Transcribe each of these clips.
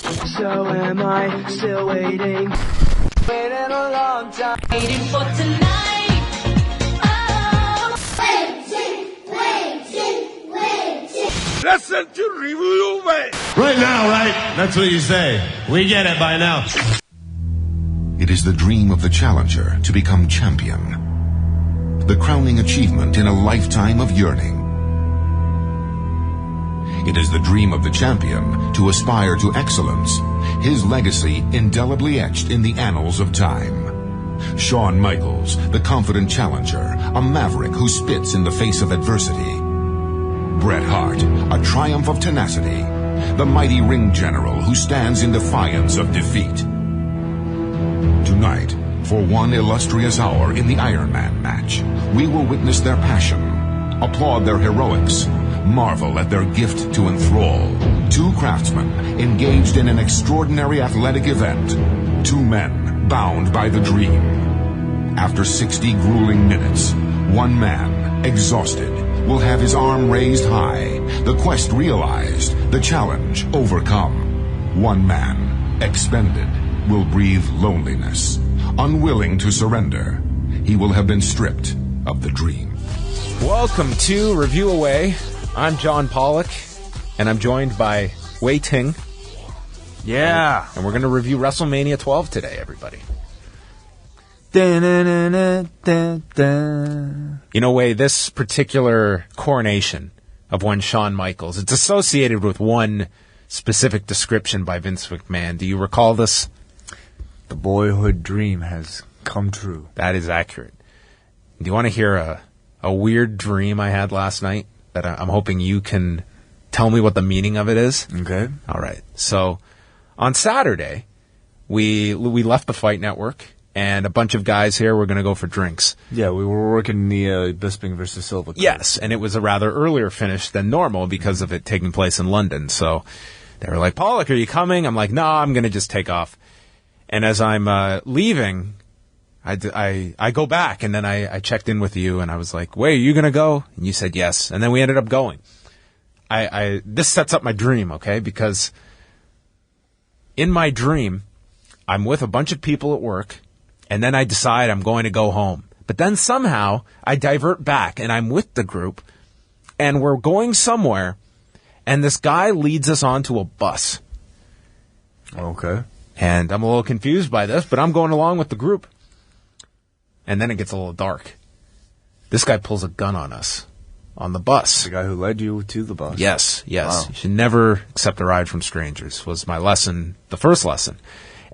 So am I still waiting? Waiting a long time. Waiting for tonight. Oh. Waiting. Listen to Review-A-WAI. Right now, right? That's what you say. We get it by now. It is the dream of the challenger to become champion. The crowning achievement in a lifetime of yearning. It is the dream of the champion to aspire to excellence, his legacy indelibly etched in the annals of time. Shawn Michaels, the confident challenger, a maverick who spits in the face of adversity. Bret Hart, a triumph of tenacity, the mighty ring general who stands in defiance of defeat. Tonight, for one illustrious hour in the Ironman match, we will witness their passion, applaud their heroics, marvel at their gift to enthrall. Two craftsmen engaged in an extraordinary athletic event. Two men bound by the dream. After 60 grueling minutes, one man, exhausted, will have his arm raised high, the quest realized, the challenge overcome. One man, expended, will breathe loneliness. Unwilling to surrender, he will have been stripped of the dream. Welcome to Review-A-WAI. I'm John Pollock, and I'm joined by Ting. Yeah. And we're going to review WrestleMania 12 today, everybody. You know, Wai, this particular coronation of one Shawn Michaels, it's associated with one specific description by Vince McMahon. Do you recall this? The boyhood dream has come true. That is accurate. Do you want to hear a weird dream I had last night that I'm hoping you can tell me what the meaning of it is? Okay. All right. So on Saturday, we left the Fight Network, and a bunch of guys here were going to go for drinks. Yeah, we were working the Bisping versus Silva card. Yes, and it was a rather earlier finish than normal because of it taking place in London. So they were like, Pollock, are you coming? I'm like, no, I'm going to just take off. And as I'm leaving, I go back, and then I checked in with you, and I was like, wait, are you going to go? And you said yes. And then we ended up going. This sets up my dream, okay? Because in my dream, I'm with a bunch of people at work, and then I decide I'm going to go home. But then somehow I divert back, and I'm with the group, and we're going somewhere, and this guy leads us onto a bus. Okay. And I'm a little confused by this, but I'm going along with the group. And then it gets a little dark. This guy pulls a gun on us on the bus. The guy who led you to the bus. Yes. Wow. You should never accept a ride from strangers was my lesson, the first lesson.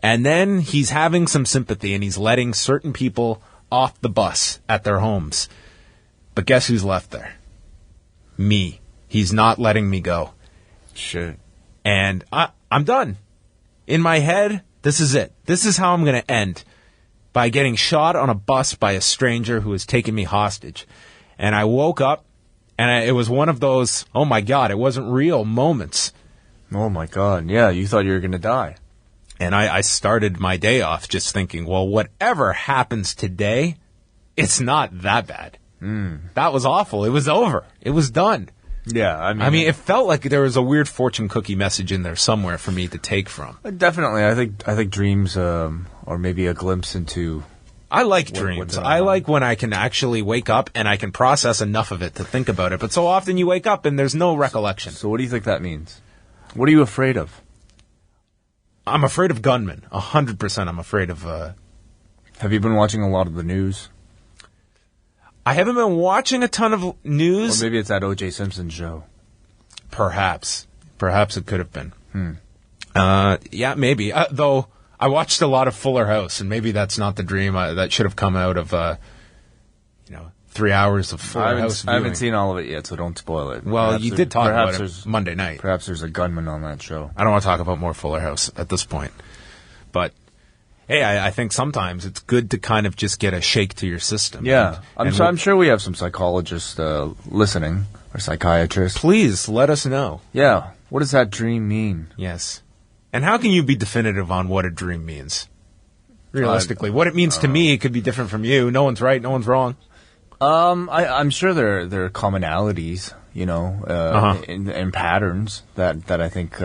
And then he's having some sympathy, and he's letting certain people off the bus at their homes. But guess who's left there? Me. He's not letting me go. Shit. And I'm done. In my head, this is it. This is how I'm going to end. By getting shot on a bus by a stranger who has taken me hostage. And I woke up, and it was one of those, oh my God, it wasn't real moments. Oh my God. Yeah, you thought you were going to die. And I started my day off just thinking, well, whatever happens today, it's not that bad. That was awful. It was over. It was done. Yeah, I mean, it felt like there was a weird fortune cookie message in there somewhere for me to take from. Definitely. I think dreams are maybe a glimpse into... I like dreams. I like when I can actually wake up and I can process enough of it to think about it. But so often you wake up and there's no recollection. So what do you think that means? What are you afraid of? I'm afraid of gunmen. 100% I'm afraid of... Have you been watching a lot of the news? I haven't been watching a ton of news. Or maybe it's that O.J. Simpson show. Perhaps. Perhaps it could have been. Yeah, maybe. Though I watched a lot of Fuller House, and maybe that's not the dream. That should have come out of, 3 hours of Fuller House viewing. I haven't seen all of it yet, so don't spoil it. Well, perhaps you did talk about it Monday night. Perhaps there's a gunman on that show. I don't want to talk about more Fuller House at this point. But... hey, I think sometimes it's good to kind of just get a shake to your system. Yeah. I'm sure we have some psychologists listening, or psychiatrists. Please, let us know. Yeah. What does that dream mean? Yes. And how can you be definitive on what a dream means? Realistically. What it means to me, it could be different from you. No one's right, no one's wrong. I'm sure there are commonalities, and patterns that I think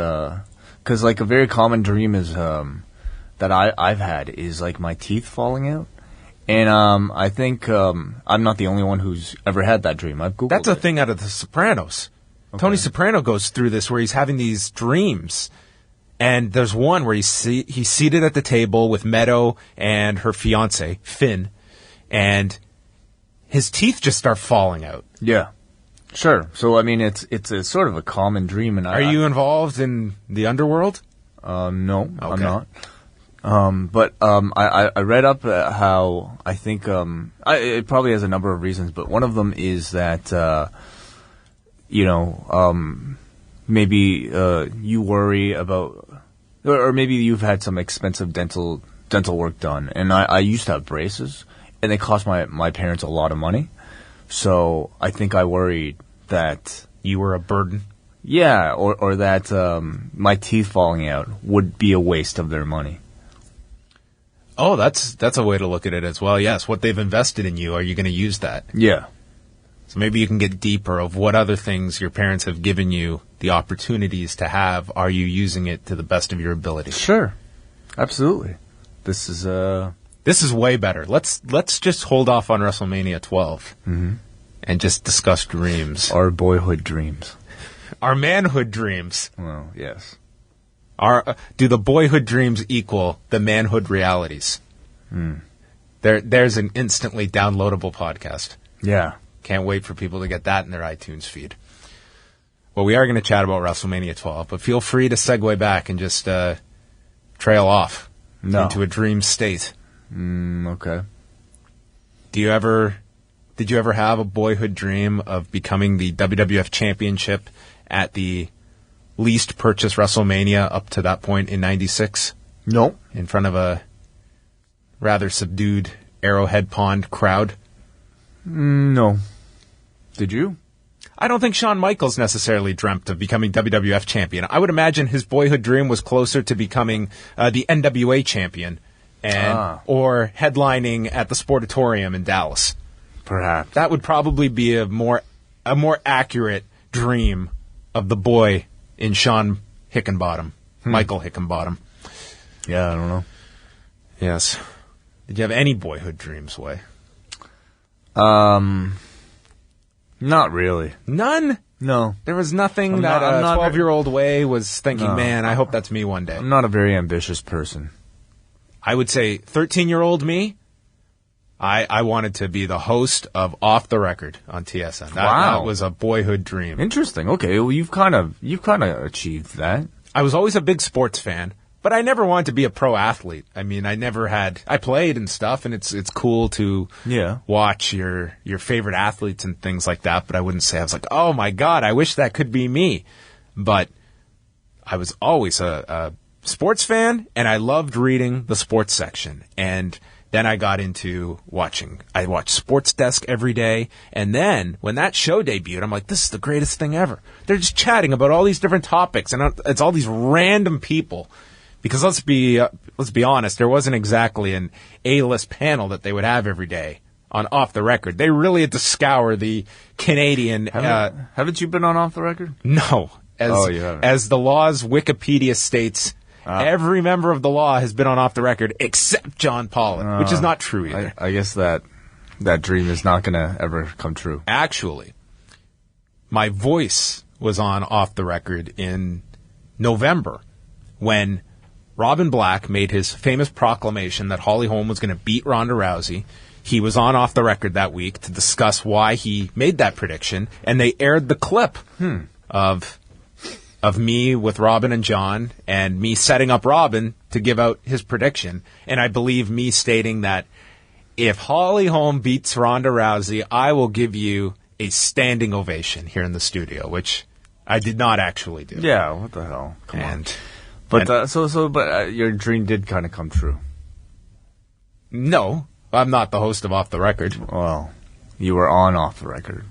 Because, like, a very common dream is that I've had is, like, my teeth falling out. And I think I'm not the only one who's ever had that dream. I've Googled That's a it. thing out of The Sopranos. Tony Soprano goes through this where he's having these dreams. And there's one where he's seated at the table with Meadow and her fiance, Finn. And his teeth just start falling out. Yeah. Sure. So, I mean, it's a sort of a common dream. And Are you involved in the underworld? No, Okay. I'm not. But I read up how I think it probably has a number of reasons, but one of them is that maybe you worry about, or maybe you've had some expensive dental work done, and I used to have braces, and they cost my parents a lot of money, so I think I worried that You were a burden. yeah, or that my teeth falling out would be a waste of their money. Oh, that's a way to look at it as well. Yes, what they've invested in you, are you going to use that? Yeah. So maybe you can get deeper of what other things your parents have given you the opportunities to have. Are you using it to the best of your ability? Sure. Absolutely. This is way better. Let's just hold off on WrestleMania 12 and just discuss dreams. our boyhood dreams. Our manhood dreams. Well, yes. Do the boyhood dreams equal the manhood realities? There's an instantly downloadable podcast. Yeah. Can't wait for people to get that in their iTunes feed. Well, we are going to chat about WrestleMania 12, but feel free to segue back and just trail off into a dream state. Okay. Did you ever have a boyhood dream of becoming the WWF Championship at the least purchased WrestleMania up to that point in '96 No. in front of a rather subdued Arrowhead Pond crowd? No. Did you? I don't think Shawn Michaels necessarily dreamt of becoming WWF champion. I would imagine his boyhood dream was closer to becoming the NWA champion or headlining at the Sportatorium in Dallas. Perhaps. That would probably be a more accurate dream of the boy in Shawn Hickenbottom, Michael Hickenbottom. Yeah, I don't know. Yes. Did you have any boyhood dreams, Way? Not really. None? No. There was nothing I'm that not- a 12-year-old Way was thinking, No. man, I hope that's me one day. I'm not a very ambitious person. I would say 13-year-old me, I wanted to be the host of Off the Record on TSN. That was a boyhood dream. Interesting. Okay, well you've kind of achieved that. I was always a big sports fan, but I never wanted to be a pro athlete. I mean, I played and stuff, and it's cool to watch your favorite athletes and things like that, but I wouldn't say I was like, oh my God, I wish that could be me. But I was always a sports fan, and I loved reading the sports section. And then I got into I watched Sports Desk every day. And then when that show debuted, I'm like, this is the greatest thing ever. They're just chatting about all these different topics, and it's all these random people. Because let's be honest, there wasn't exactly an A-list panel that they would have every day on Off the Record. They really had to scour the Canadian. Haven't you been on Off the Record? No, you haven't. as the law's Wikipedia states, every member of the law has been on Off the Record except John Pollock, which is not true either. I guess that dream is not going to ever come true. Actually, my voice was on Off the Record in November when Robin Black made his famous proclamation that Holly Holm was going to beat Ronda Rousey. He was on Off the Record that week to discuss why he made that prediction, and they aired the clip of me with Robin and John, and me setting up Robin to give out his prediction, and I believe me stating that if Holly Holm beats Ronda Rousey, I will give you a standing ovation here in the studio, which I did not actually do. Yeah, what the hell? Come on. But But your dream did kind of come true. No, I'm not the host of Off the Record. Well, you were on Off the Record.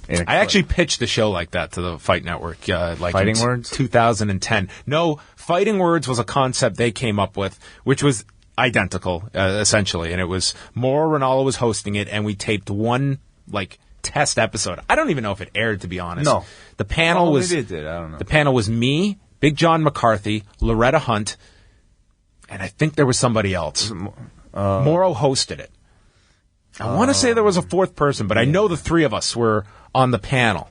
I actually pitched a show like that to the Fight Network. Fighting Words? 2010. No, Fighting Words was a concept they came up with, which was identical, essentially. And it was Mauro Ranallo was hosting it, and we taped one, test episode. I don't even know if it aired, to be honest. No. The panel was... Maybe it did. I don't know. The panel was me, Big John McCarthy, Loretta Hunt, and I think there was somebody else. Morrow hosted it. I want to say there was a fourth person, but I know the three of us were on the panel,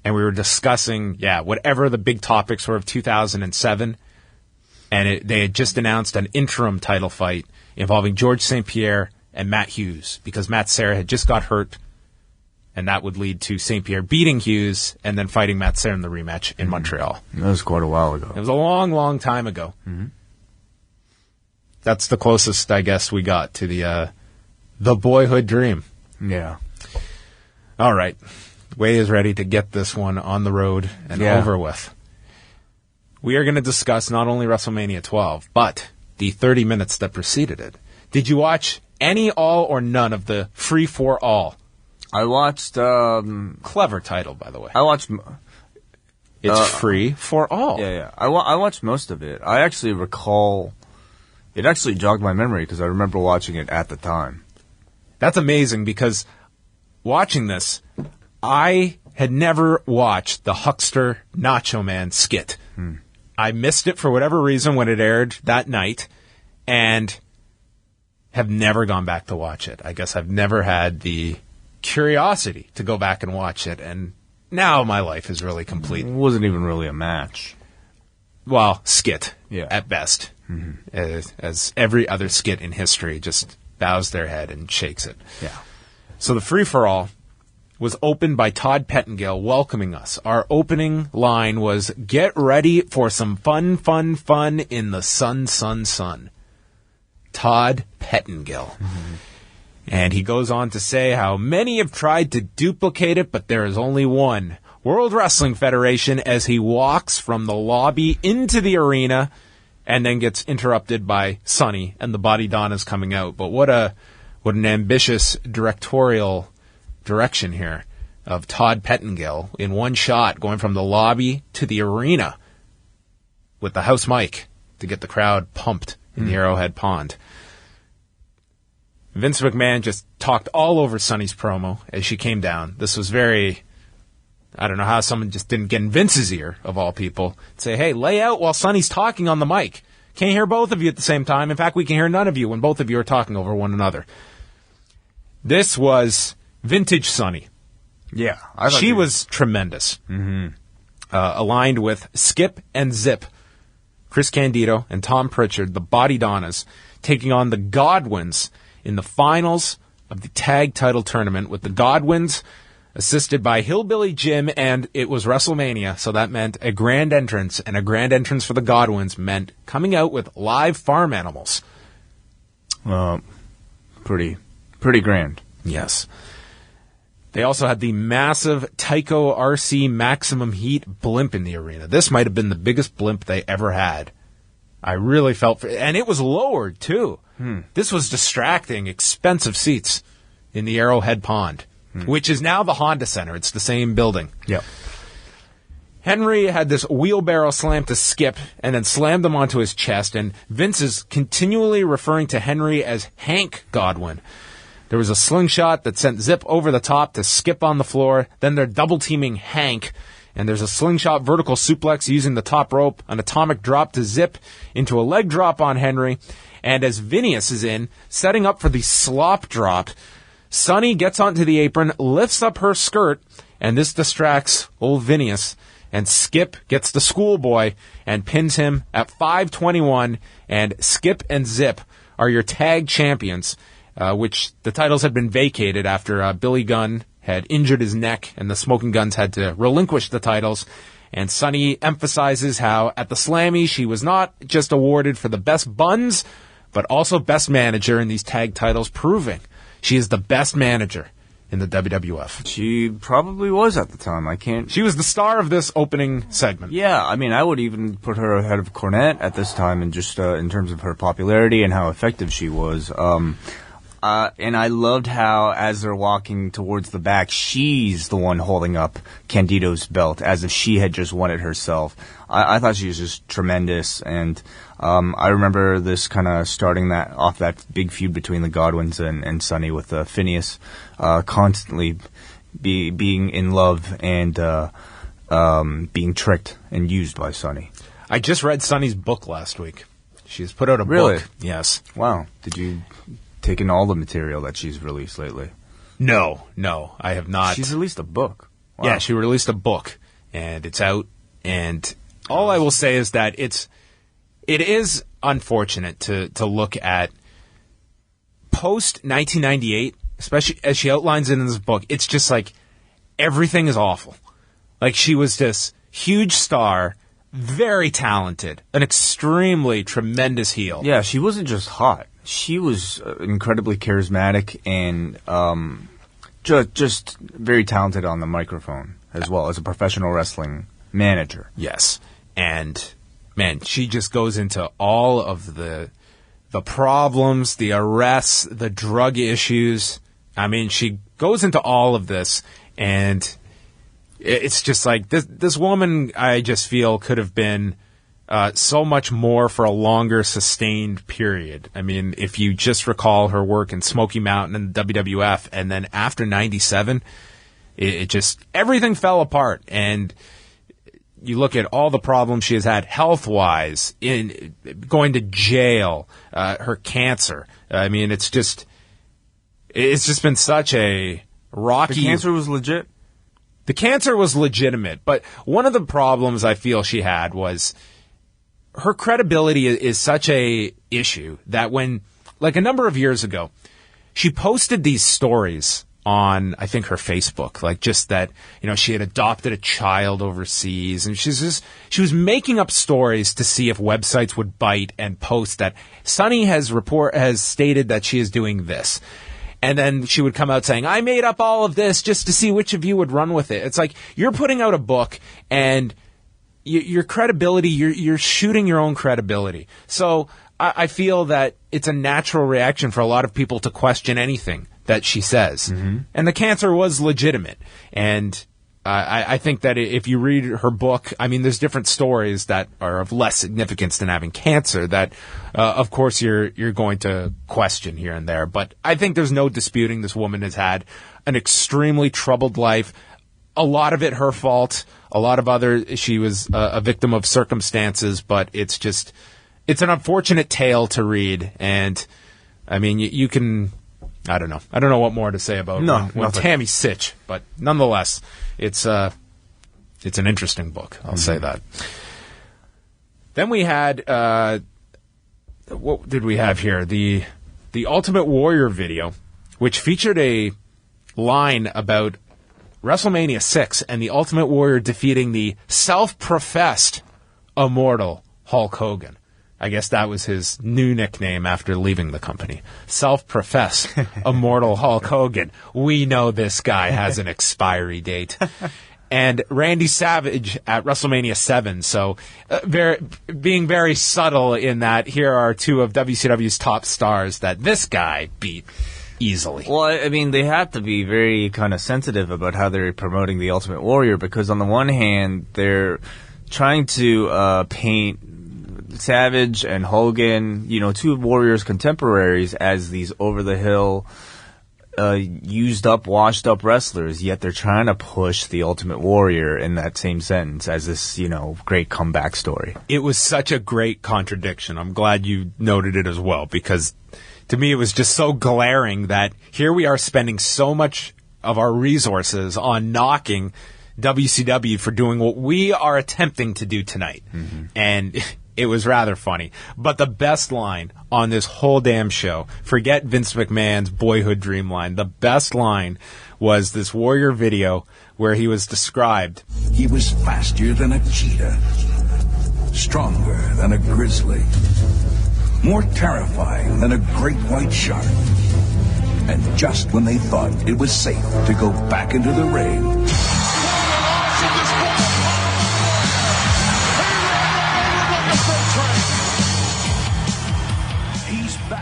and we were discussing, whatever the big topics were of 2007, and they had just announced an interim title fight involving George St. Pierre and Matt Hughes, because Matt Serra had just got hurt, and that would lead to St. Pierre beating Hughes and then fighting Matt Serra in the rematch in Montreal. That was quite a while ago. It was a long, long time ago. Mm-hmm. That's the closest, I guess, we got to the boyhood dream. Yeah. All right. Way is ready to get this one on the road and over with. We are going to discuss not only WrestleMania 12, but the 30 minutes that preceded it. Did you watch any, all, or none of the Free for All? I watched... Clever title, by the way. I watched... It's Free for All. Yeah. I watched most of it. I actually recall... It actually jogged my memory because I remember watching it at the time. That's amazing because watching this, I had never watched the Hukster Nacho Man skit. I missed it for whatever reason when it aired that night and have never gone back to watch it. I guess I've never had the curiosity to go back and watch it, and now my life is really complete. It wasn't even really a match. Well, skit, at best. As every other skit in history just bows their head and shakes it. Yeah. So the free-for-all was opened by Todd Pettengill welcoming us. Our opening line was, "Get ready for some fun, fun, fun in the sun, sun, sun." Todd Pettengill. And he goes on to say how many have tried to duplicate it, but there is only one. World Wrestling Federation, as he walks from the lobby into the arena and then gets interrupted by Sonny and the Body Donnas coming out. But what an ambitious directorial direction here of Todd Pettengill in one shot going from the lobby to the arena with the house mic to get the crowd pumped in the Arrowhead Pond. Vince McMahon just talked all over Sonny's promo as she came down. This was very... I don't know how someone just didn't get in Vince's ear, of all people. Say, hey, lay out while Sonny's talking on the mic. Can't hear both of you at the same time. In fact, we can hear none of you when both of you are talking over one another. This was vintage Sonny. Yeah. She was tremendous. Aligned with Skip and Zip, Chris Candido and Tom Pritchard, the Body Donnas, taking on the Godwinns in the finals of the tag title tournament, with the Godwinns assisted by Hillbilly Jim, and it was WrestleMania, so that meant a grand entrance, and a grand entrance for the Godwinns meant coming out with live farm animals. Pretty grand. Yes. They also had the massive Tyco RC Maximum Heat blimp in the arena. This might have been the biggest blimp they ever had. I really felt for it. And it was lowered, too. This was distracting, expensive seats in the Arrowhead Pond, which is now the Honda Center. It's the same building. Yep. Henry had this wheelbarrow slam to Skip and then slammed him onto his chest, and Vince is continually referring to Henry as Hank Godwinn. There was a slingshot that sent Zip over the top to Skip on the floor. Then they're double-teaming Hank, and there's a slingshot vertical suplex using the top rope, an atomic drop to Zip into a leg drop on Henry, and as Phineas is in, setting up for the slop drop, Sonny gets onto the apron, lifts up her skirt, and this distracts old Phineas, and Skip gets the schoolboy and pins him at 5:21, and Skip and Zip are your tag champions, which the titles had been vacated after Billy Gunn had injured his neck, and the Smoking Guns had to relinquish the titles. And Sonny emphasizes how at the Slammy she was not just awarded for the best buns, but also best manager in these tag titles, proving she is the best manager in the WWF. She probably was at the time. She was the star of this opening segment. Yeah, I mean, I would even put her ahead of Cornette at this time, and just in terms of her popularity and how effective she was. And I loved how, as they're walking towards the back, she's the one holding up Candido's belt, as if she had just won it herself. I thought she was just tremendous, and I remember this kind of starting that big feud between the Godwinns and Sonny, with Phineas constantly being in love and being tricked and used by Sonny. I just read Sunny's book last week. She's put out a Really? book. Yes. Wow. Did you take in all the material that she's released lately? No, I have not. She's released a book. Wow. Yeah, she released a book, and it's out. And all I will say is that it is unfortunate to look at post 1998, especially as she outlines it in this book. It's just like everything is awful. Like, she was this huge star, very talented, an extremely tremendous heel. Yeah, she wasn't just hot. She was incredibly charismatic and just very talented on the microphone as well as a professional wrestling manager. Yes. And, man, she just goes into all of the problems, the arrests, the drug issues. I mean, she goes into all of this, and it's just like this woman, I just feel, could have been so much more for a longer, sustained period. I mean, if you just recall her work in Smoky Mountain and the WWF, and then after 97, it just, everything fell apart. And you look at all the problems she has had health-wise, in going to jail, her cancer. I mean, it's just been such a rocky... The cancer was legit? The cancer was legitimate, but one of the problems I feel she had was her credibility is such a issue that when, like a number of years ago, she posted these stories on, I think, her Facebook, like just that, you know, she had adopted a child overseas, and she was making up stories to see if websites would bite and post that Sunny has stated that she is doing this. And then she would come out saying, I made up all of this just to see which of you would run with it. It's like, you're putting out a book, and your credibility, you're shooting your own credibility. So I feel that it's a natural reaction for a lot of people to question anything that she says. Mm-hmm. And the cancer was legitimate. And I think that if you read her book, I mean, there's different stories that are of less significance than having cancer that, of course, you're going to question here and there. But I think there's no disputing this woman has had an extremely troubled life. A lot of it her fault. A lot of other, she was a victim of circumstances. But it's an unfortunate tale to read. And, I mean, you can... I don't know. I don't know what more to say about one Tammy Sitch, but nonetheless, it's an interesting book. I'll say that. Then we had what did we have here? The Ultimate Warrior video, which featured a line about WrestleMania 6 and the Ultimate Warrior defeating the self-professed immortal Hulk Hogan. I guess that was his new nickname after leaving the company. Self-professed immortal Hulk Hogan. We know this guy has an expiry date. And Randy Savage at WrestleMania 7. So being very subtle in that here are two of WCW's top stars that this guy beat easily. Well, I mean, they have to be very kind of sensitive about how they're promoting the Ultimate Warrior, because on the one hand, they're trying to paint Savage and Hogan, you know, two Warriors contemporaries, as these over-the-hill, used-up, washed-up wrestlers, yet they're trying to push the Ultimate Warrior in that same sentence as this, you know, great comeback story. It was such a great contradiction. I'm glad you noted it as well, because to me it was just so glaring that here we are spending so much of our resources on knocking WCW for doing what we are attempting to do tonight. Mm-hmm. And it was rather funny. But the best line on this whole damn show, forget Vince McMahon's boyhood dream line, the best line was this Warrior video where he was described. He was faster than a cheetah, stronger than a grizzly, more terrifying than a great white shark. And just when they thought it was safe to go back into the ring,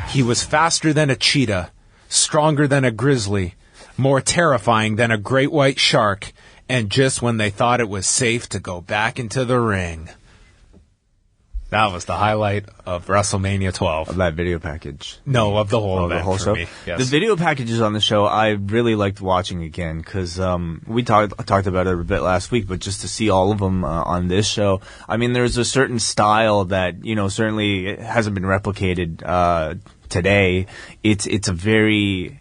he was faster than a cheetah, stronger than a grizzly, more terrifying than a great white shark, and just when they thought it was safe to go back into the ring. That was the highlight of WrestleMania 12. Of that video package. No, of the whole event the whole for show. me. Yes. The video packages on the show, I really liked watching again because we talked about it a bit last week, but just to see all of them on this show, I mean, there's a certain style that certainly hasn't been replicated today. It's a very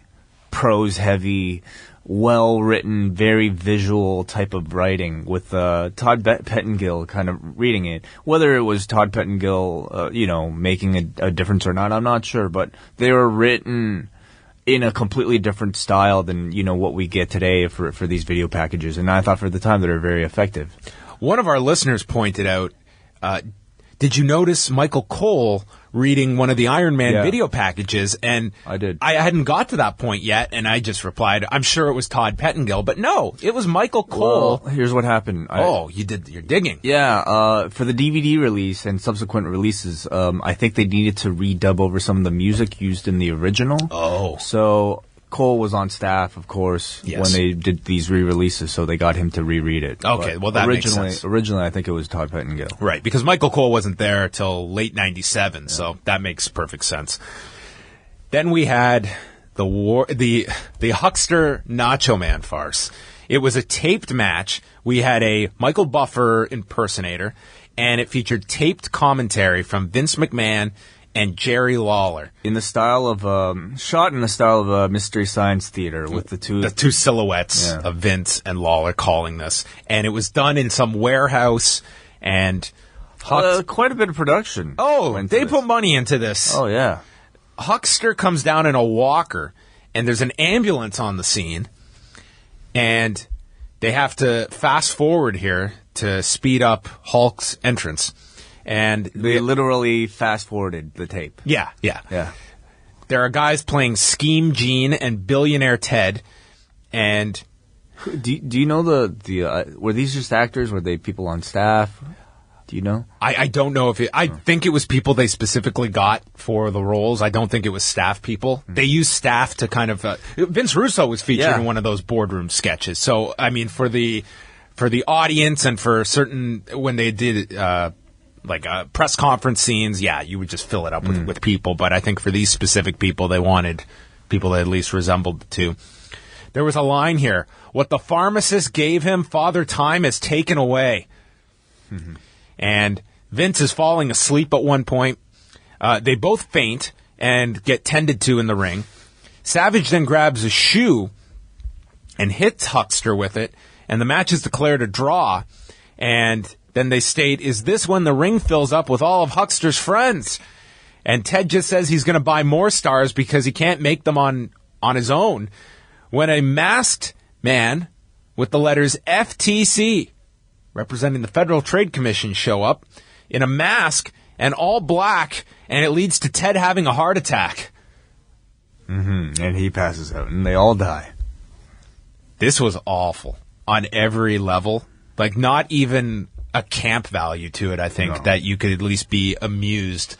prose heavy, well-written, very visual type of writing with Todd Pettengill kind of reading it. Whether it was Todd Pettengill, making a difference or not, I'm not sure. But they were written in a completely different style than, what we get today for these video packages. And I thought for the time they were very effective. One of our listeners pointed out, did you notice Michael Cole reading one of the Ironman video packages? And I did. I hadn't got to that point yet, and I just replied, I'm sure it was Todd Pettengill, but no, it was Michael Cole. Well, here's what happened. You did your digging. Yeah, for the DVD release and subsequent releases, I think they needed to redub over some of the music used in the original. Oh. So Cole was on staff, of course, Yes. when they did these re-releases, so they got him to reread it. Okay, But well, that makes sense. Originally, I think it was Todd Pettengill. Right, because Michael Cole wasn't there till late 97, so that makes perfect sense. Then we had the Hukster Nacho Man farce. It was a taped match. We had a Michael Buffer impersonator, and it featured taped commentary from Vince McMahon and Jerry Lawler. In the style of, shot in the style of Mystery Science Theater with the two silhouettes of Vince and Lawler calling this. And it was done in some warehouse, and quite a bit of production. They put money into this. Oh, yeah. Hukster comes down in a walker, and there's an ambulance on the scene, and they have to fast forward here to speed up Hulk's entrance. And they literally fast-forwarded the tape. Yeah. There are guys playing Scheme Gene and Billionaire Ted, and do you know the were these just actors? Were they people on staff? Do you know? I don't know if I think it was people they specifically got for the roles. I don't think it was staff people. They used staff to kind of Vince Russo was featured in one of those boardroom sketches. So I mean, for the audience and for certain when they did. Press conference scenes, you would just fill it up with people. But I think for these specific people, they wanted people that at least resembled the two. There was a line here. What the pharmacist gave him, Father Time has taken away. Mm-hmm. And Vince is falling asleep at one point. They both faint and get tended to in the ring. Savage then grabs a shoe and hits Hukster with it. And the match is declared a draw. And then they state, is this when the ring fills up with all of Hukster's friends? And Ted just says he's going to buy more stars because he can't make them on his own. When a masked man with the letters FTC, representing the Federal Trade Commission, show up in a mask and all black, and it leads to Ted having a heart attack. Mm-hmm. And he passes out, and they all die. This was awful on every level. Like, not even a camp value to it, I think, that you could at least be amused.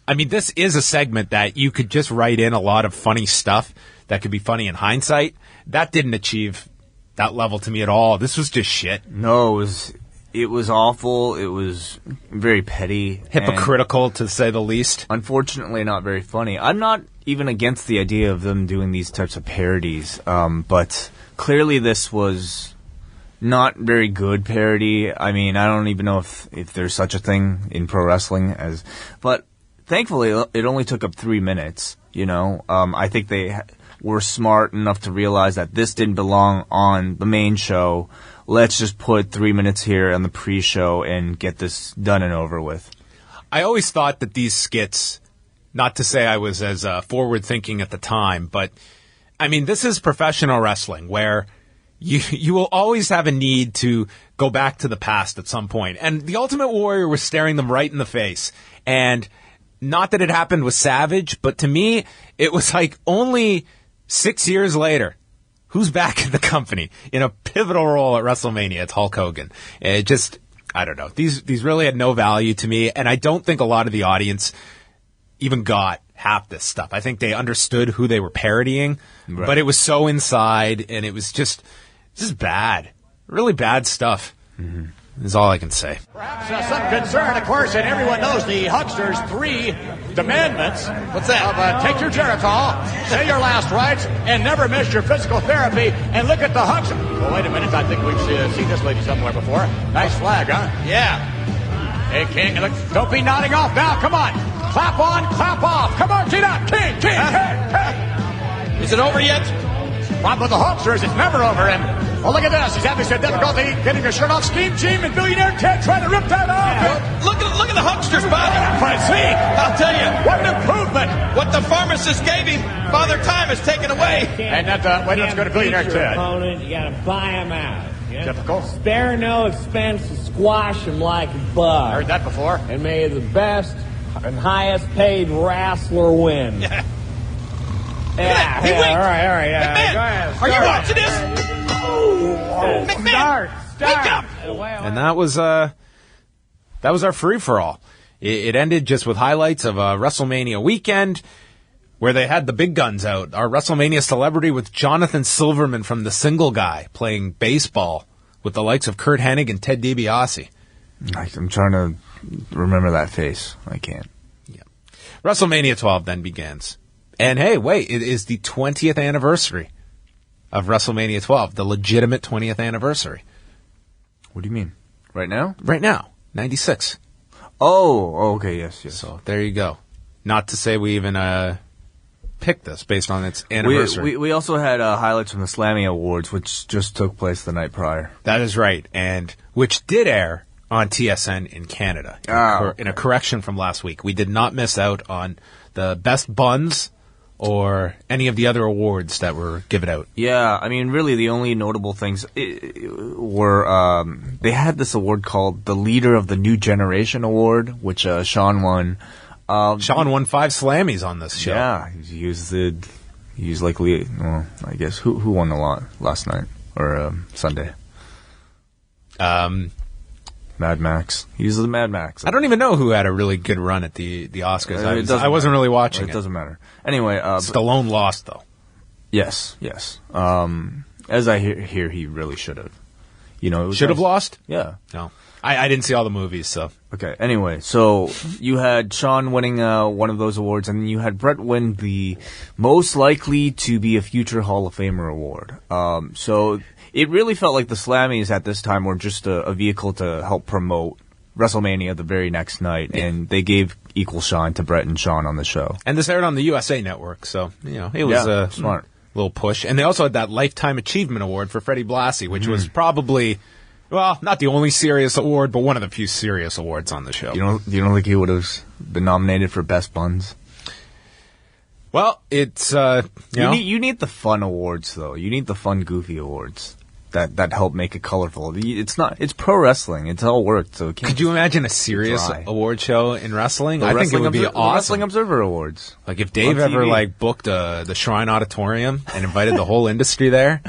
I mean, this is a segment that you could just write in a lot of funny stuff that could be funny in hindsight. That didn't achieve that level to me at all. This was just shit. No, it was awful. It was very petty. Hypocritical, to say the least. Unfortunately, not very funny. I'm not even against the idea of them doing these types of parodies, but clearly this was not very good parody. I mean, I don't even know if there's such a thing in pro wrestling but thankfully it only took up 3 minutes, I think they were smart enough to realize that this didn't belong on the main show. Let's just put 3 minutes here on the pre-show and get this done and over with. I always thought that these skits, not to say I was as forward thinking at the time, but I mean, this is professional wrestling where you will always have a need to go back to the past at some point. And the Ultimate Warrior was staring them right in the face. And not that it happened with Savage, but to me, it was like only 6 years later, who's back in the company in a pivotal role at WrestleMania? It's Hulk Hogan. It just, I don't know. These really had no value to me. And I don't think a lot of the audience even got half this stuff. I think they understood who they were parodying, but it was so inside and it was just bad. Really bad stuff. Mm-hmm. is all I can say. Perhaps some concern, of course, and everyone knows the Hukster's 3 demandments. What's that? Take your Geritol, say your last rites, and never miss your physical therapy. And look at the Hukster. Well, wait a minute. I think we've seen this lady somewhere before. Nice flag, huh? Yeah. Hey, King, look, don't be nodding off now. Come on. Clap on, clap off. Come on, get up. King, hey. Is it over yet? Problem with the Huksters, it's never over. And well, look at this. He's having some difficulty getting his shirt off. Scheme Team and Billionaire Ted trying to rip that off. Yeah. Look at the Hukster's body. See? I'll tell you. What an improvement. What the pharmacist gave him, Father Time has taken away. And that, wait, let's go to Billionaire Ted. Opponent, you got to buy him out. Typical. Spare no expense to squash him like a bug. Heard that before. And may the best and highest paid wrestler win. Yeah. Yeah, He winked. all right, yeah. Hey, man, Go ahead, are you start. watching this? McMahon, wake up! And that was our free-for-all. It ended just with highlights of WrestleMania weekend, where they had the big guns out. Our WrestleMania celebrity with Jonathan Silverman from The Single Guy playing baseball with the likes of Kurt Hennig and Ted DiBiase. I'm trying to remember that face. I can't. Yeah. WrestleMania 12 then begins. And hey, wait, it is the 20th anniversary of WrestleMania 12, the legitimate 20th anniversary. What do you mean? Right now? Right now, 96. Oh, okay, yes. So there you go. Not to say we even picked this based on its anniversary. We also had highlights from the Slammy Awards, which just took place the night prior. That is right, and which did air on TSN in Canada. In a correction from last week. We did not miss out on the best buns or any of the other awards that were given out. Yeah, I mean, really, the only notable things were they had this award called the Leader of the New Generation Award, which Shawn won. Shawn won 5 Slammies on this show. Yeah, he was likely. Well, I guess who won a lot last night or Sunday? Mad Max. He's the Mad Max. I don't even know who had a really good run at the Oscars. I wasn't really watching it. It doesn't matter. Anyway, Stallone lost though. Yes. As I hear, he really should have. You know, should have lost. Yeah. No, I didn't see all the movies, so. Okay. Anyway, so you had Shawn winning one of those awards, and you had Bret win the most likely to be a future Hall of Famer award. So it really felt like the Slammies at this time were just a vehicle to help promote WrestleMania the very next night, and they gave equal shine to Bret and Shawn on the show. And this aired on the USA Network, so it was a smart little push. And they also had that Lifetime Achievement Award for Freddie Blassie, which was probably, well, not the only serious award, but one of the few serious awards on the show. You don't think he would have been nominated for Best Buns? Well, it's you need the fun awards though. You need the fun, goofy awards that help make it colorful. It's pro wrestling. It's all worked. So could you imagine a serious award show in wrestling? I think it would be awesome. The Wrestling Observer Awards. Like if Dave ever booked the Shrine Auditorium and invited the whole industry there.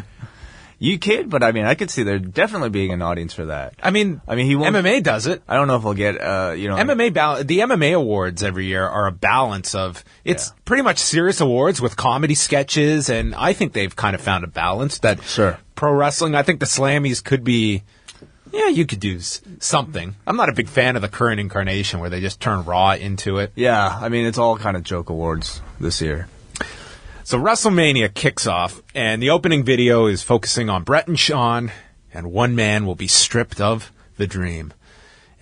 You kid, but I mean, I could see there definitely being an audience for that. I mean, he won't. MMA does it. I don't know if he'll get, MMA the MMA awards every year are a balance of, it's pretty much serious awards with comedy sketches, and I think they've kind of found a balance that pro wrestling, I think the Slammies could be, you could do something. I'm not a big fan of the current incarnation where they just turn Raw into it. Yeah, I mean, it's all kind of joke awards this year. So WrestleMania kicks off, and the opening video is focusing on Bret and Shawn, and one man will be stripped of the dream.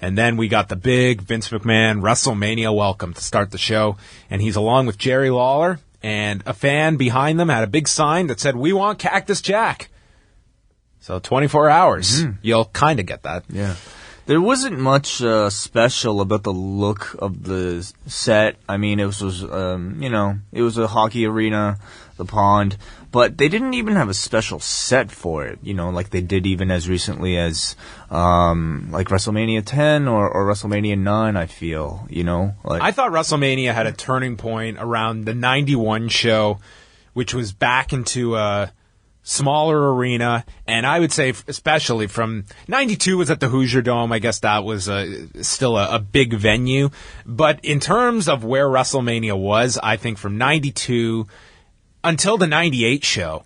And then we got the big Vince McMahon WrestleMania welcome to start the show, and he's along with Jerry Lawler, and a fan behind them had a big sign that said, "We want Cactus Jack." So 24 hours, you'll kind of get that. Yeah. There wasn't much special about the look of the set. I mean, it was it was a hockey arena, the pond, but they didn't even have a special set for it, like they did even as recently as like WrestleMania 10 or WrestleMania 9, I feel, I thought WrestleMania had a turning point around the 91 show, which was back into a smaller arena, and I would say especially from 92 was at the Hoosier Dome. I guess that was still a big venue. But in terms of where WrestleMania was, I think from 92 until the 98 show,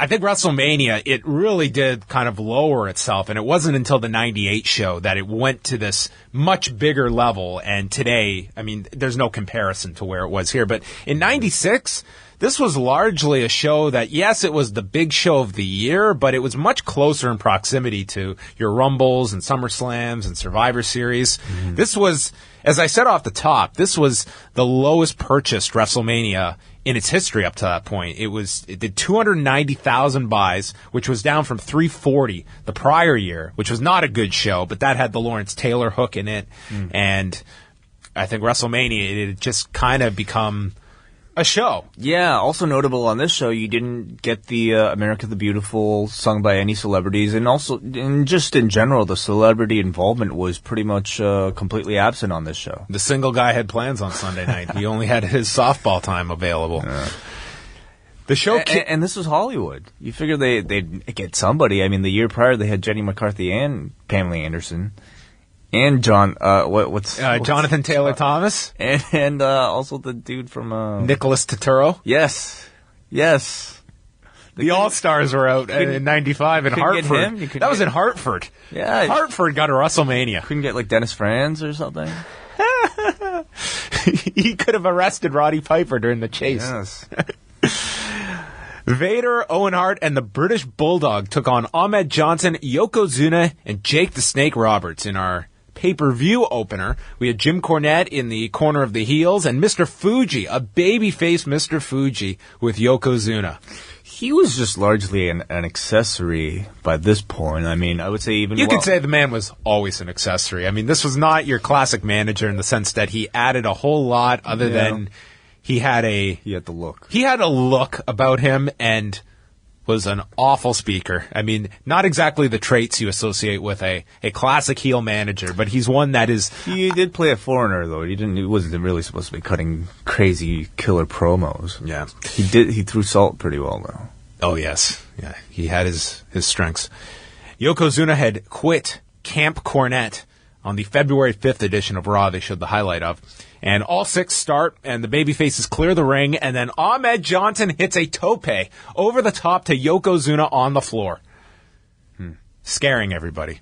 I think WrestleMania, it really did kind of lower itself, and it wasn't until the 98 show that it went to this much bigger level, and today, I mean, there's no comparison to where it was here, but in 96, this was largely a show that, yes, it was the big show of the year, but it was much closer in proximity to your Rumbles and SummerSlams and Survivor Series. This was, as I said off the top, this was the lowest purchased WrestleMania in its history up to that point. It did 290,000 buys, which was down from 340 the prior year, which was not a good show, but that had the Lawrence Taylor hook in it. And I think WrestleMania, it had just kind of become a show. Yeah, also notable on this show, you didn't get the America the Beautiful sung by any celebrities, and also, and just in general, the celebrity involvement was pretty much completely absent on this show. The single guy had plans on Sunday night. He only had his softball time available. Yeah. The show... And this was Hollywood. You figure they'd get somebody. I mean, the year prior, they had Jenny McCarthy and Pamela Anderson. And Jonathan Taylor Thomas, and also the dude from Nicholas Turturro. Yes. The All-Stars were out in '95 in Hartford. That was in Hartford. Yeah, Hartford got a WrestleMania. Couldn't get like Dennis Franz or something. He could have arrested Roddy Piper during the chase. Yes. Vader, Owen Hart, and the British Bulldog took on Ahmed Johnson, Yokozuna, and Jake the Snake Roberts in our pay-per-view opener. We had Jim Cornette in the corner of the heels and Mr. Fuji, a babyface Mr. Fuji with Yokozuna. He was just largely an accessory by this point. I mean, I would say even... You could say the man was always an accessory. I mean, this was not your classic manager in the sense that he added a whole lot other than he had the look. He had a look about him and was an awful speaker. I mean, not exactly the traits you associate with a classic heel manager, but he's one that is... He did play a foreigner, though. He wasn't really supposed to be cutting crazy killer promos. Yeah. He threw salt pretty well, though. Oh, yes. Yeah, he had his strengths. Yokozuna had quit Camp Cornette on the February 5th edition of Raw they showed the highlight of. And all six start, and the babyfaces clear the ring, and then Ahmed Johnson hits a tope over the top to Yokozuna on the floor. Scaring everybody.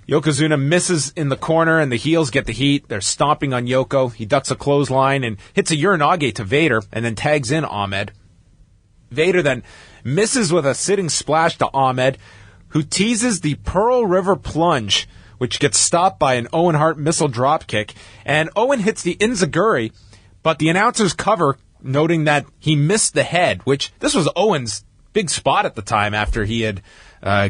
Yokozuna misses in the corner, and the heels get the heat. They're stomping on Yoko. He ducks a clothesline and hits a Uranage to Vader, and then tags in Ahmed. Vader then misses with a sitting splash to Ahmed, who teases the Pearl River Plunge, which gets stopped by an Owen Hart missile dropkick, and Owen hits the Enziguri, but the announcers cover, noting that he missed the head, which this was Owen's big spot at the time after he had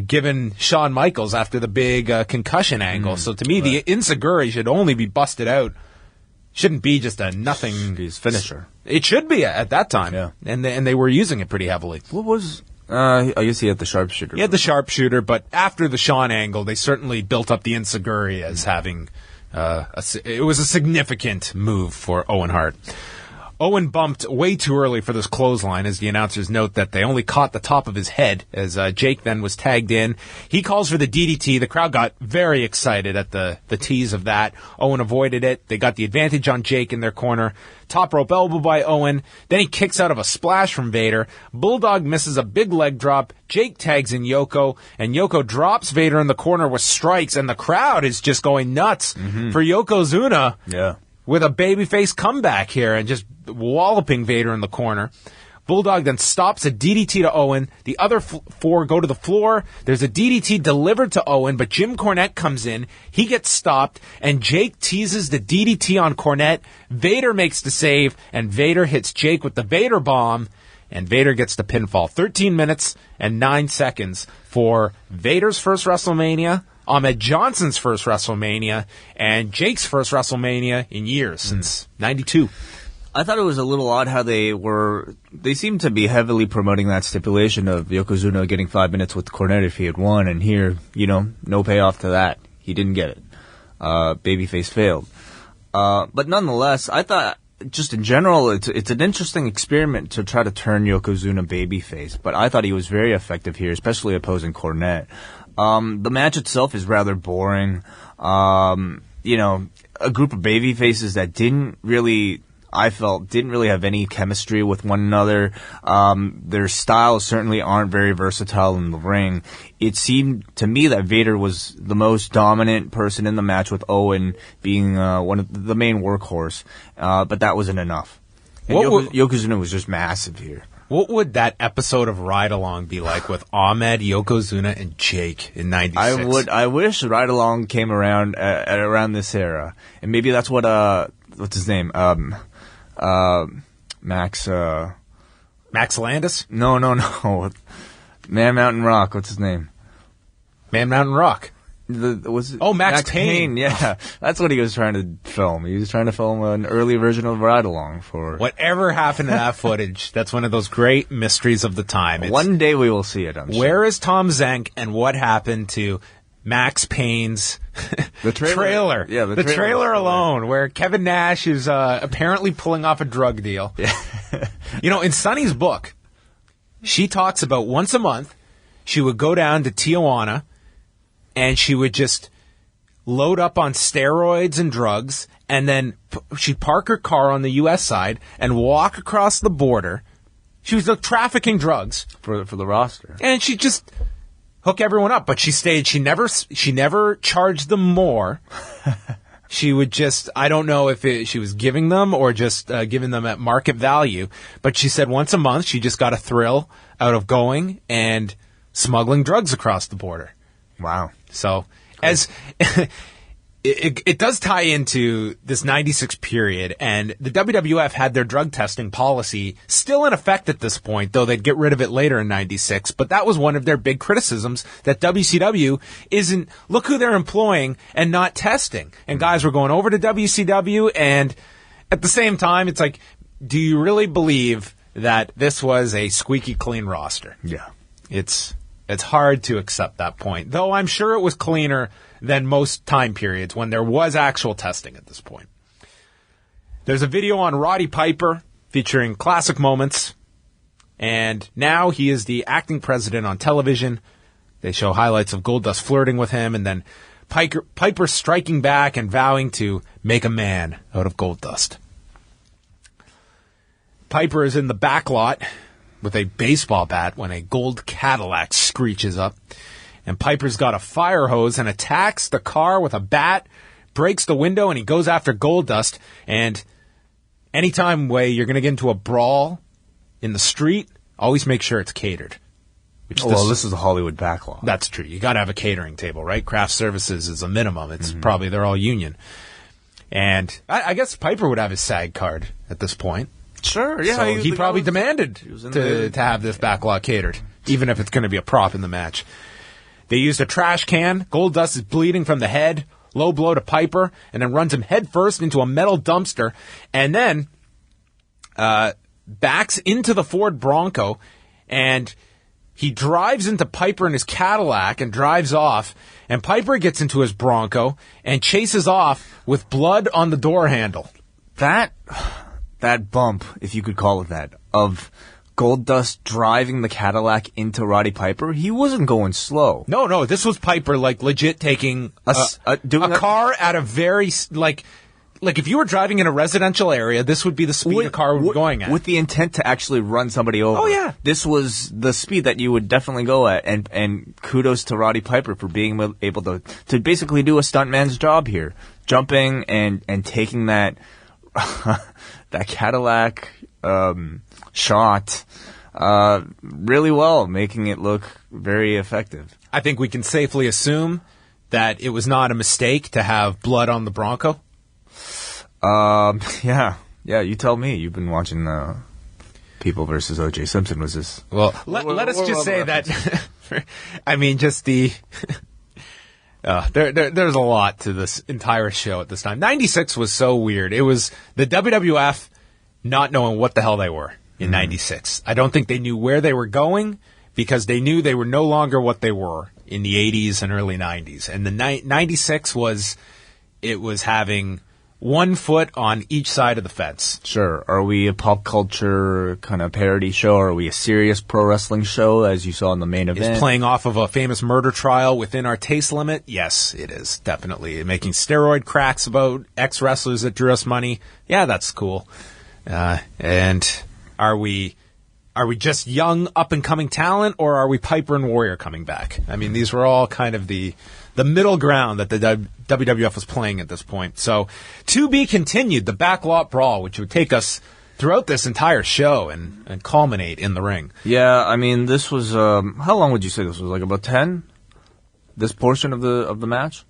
given Shawn Michaels after the big concussion angle. So to me, the Enziguri should only be busted out. Shouldn't be just a nothing... His finisher. It should be at that time, yeah. And they were using it pretty heavily. What was... I guess he had the sharpshooter. He had the sharpshooter, but after the Shawn angle, they certainly built up the Enziguri as having... it was a significant move for Owen Hart. Owen bumped way too early for this clothesline, as the announcers note that they only caught the top of his head, as Jake then was tagged in. He calls for the DDT. The crowd got very excited at the tease of that. Owen avoided it. They got the advantage on Jake in their corner. Top rope elbow by Owen. Then he kicks out of a splash from Vader. Bulldog misses a big leg drop. Jake tags in Yoko, and Yoko drops Vader in the corner with strikes, and the crowd is just going nuts for Yokozuna. Yeah. With a babyface comeback here and just walloping Vader in the corner. Bulldog then stops a DDT to Owen. The other four go to the floor. There's a DDT delivered to Owen, but Jim Cornette comes in. He gets stopped, and Jake teases the DDT on Cornette. Vader makes the save, and Vader hits Jake with the Vader bomb, and Vader gets the pinfall. 13 minutes and 9 seconds for Vader's first WrestleMania, Ahmed Johnson's first WrestleMania, and Jake's first WrestleMania in years, since 92. I thought it was a little odd how they seemed to be heavily promoting that stipulation of Yokozuna getting 5 minutes with Cornette if he had won, and here, no payoff to that. He didn't get it. Babyface failed. But nonetheless, I thought, just in general, it's an interesting experiment to try to turn Yokozuna babyface, but I thought he was very effective here, especially opposing Cornette. The match itself is rather boring. A group of baby faces that didn't really, I felt, didn't really have any chemistry with one another. Their styles certainly aren't very versatile in the ring. It seemed to me that Vader was the most dominant person in the match, with Owen being one of the main workhorse. But that wasn't enough. And Yokozuna was just massive here. What would that episode of Ride Along be like with Ahmed, Yokozuna, and Jake in '96? I wish Ride Along came around at around this era, and maybe that's what what's his name? Max Landis? No. Man Mountain Rock. What's his name? Man Mountain Rock. Max Payne. Yeah, that's what he was trying to film. He was trying to film an early version of Ride Along for... Whatever happened to that footage, that's one of those great mysteries of the time. One day we will see it, I'm sure. Where is Tom Zenk, and what happened to Max Payne's trailer? Yeah, the trailer alone, where Kevin Nash is apparently pulling off a drug deal. Yeah. In Sunny's book, she talks about once a month, she would go down to Tijuana, and she would just load up on steroids and drugs, and then she'd park her car on the U.S. side and walk across the border. She was trafficking drugs for the roster, and she'd just hook everyone up. But she stayed. She never charged them more. She would just, I don't know if she was giving them or just giving them at market value. But she said once a month she just got a thrill out of going and smuggling drugs across the border. Wow. So, as it does tie into this 96 period, and the WWF had their drug testing policy still in effect at this point, though they'd get rid of it later in 96, but that was one of their big criticisms, that WCW isn't, look who they're employing and not testing. And guys were going over to WCW, and at the same time, it's like, do you really believe that this was a squeaky clean roster? Yeah. It's hard to accept that point, though I'm sure it was cleaner than most time periods when there was actual testing at this point. There's a video on Roddy Piper featuring classic moments, and now he is the acting president on television. They show highlights of Goldust flirting with him, and then Piper striking back and vowing to make a man out of Goldust. Piper is in the backlot with a baseball bat when a gold Cadillac screeches up. And Piper's got a fire hose and attacks the car with a bat, breaks the window, and he goes after Goldust. And anytime you're going to get into a brawl in the street, always make sure it's catered. This is a Hollywood backlot. That's true. You got to have a catering table, right? Craft services is a minimum. It's probably, they're all union. And I guess Piper would have his SAG card at this point. Sure, yeah. So he probably demanded to have this backlot catered, even if it's going to be a prop in the match. They used a trash can. Goldust is bleeding from the head. Low blow to Piper, and then runs him headfirst into a metal dumpster, and then backs into the Ford Bronco, and he drives into Piper in his Cadillac and drives off, and Piper gets into his Bronco and chases off with blood on the door handle. That bump, if you could call it that, of Goldust driving the Cadillac into Roddy Piper, he wasn't going slow. No, this was Piper, legit taking a car at a very, like if you were driving in a residential area, this would be the speed a car would be going at. With the intent to actually run somebody over. Oh, yeah. This was the speed that you would definitely go at, and kudos to Roddy Piper for being able to basically do a stuntman's job here. Jumping and taking that... that Cadillac shot really well, making it look very effective. I think we can safely assume that it was not a mistake to have blood on the Bronco. Yeah, you tell me. You've been watching People versus O.J. Simpson. Was this? Well, let us just say that. I mean, just the. There's a lot to this entire show at this time. 96 was so weird. It was the WWF not knowing what the hell they were in 96. I don't think they knew where they were going because they knew they were no longer what they were in the 80s and early 90s. And the 96 was having one foot on each side of the fence. Sure. Are we a pop culture kind of parody show? Or are we a serious pro wrestling show, as you saw in the main event? Is playing off of a famous murder trial within our taste limit? Yes, it is, definitely. Making steroid cracks about ex-wrestlers that drew us money? Yeah, that's cool. And are we just young, up-and-coming talent, or are we Piper and Warrior coming back? I mean, these were all kind of the middle ground that the WWF was playing at this point. So, to be continued, the Backlot Brawl, which would take us throughout this entire show and culminate in the ring. Yeah, I mean, this was, how long would you say this was? Like about 10? This portion of the match?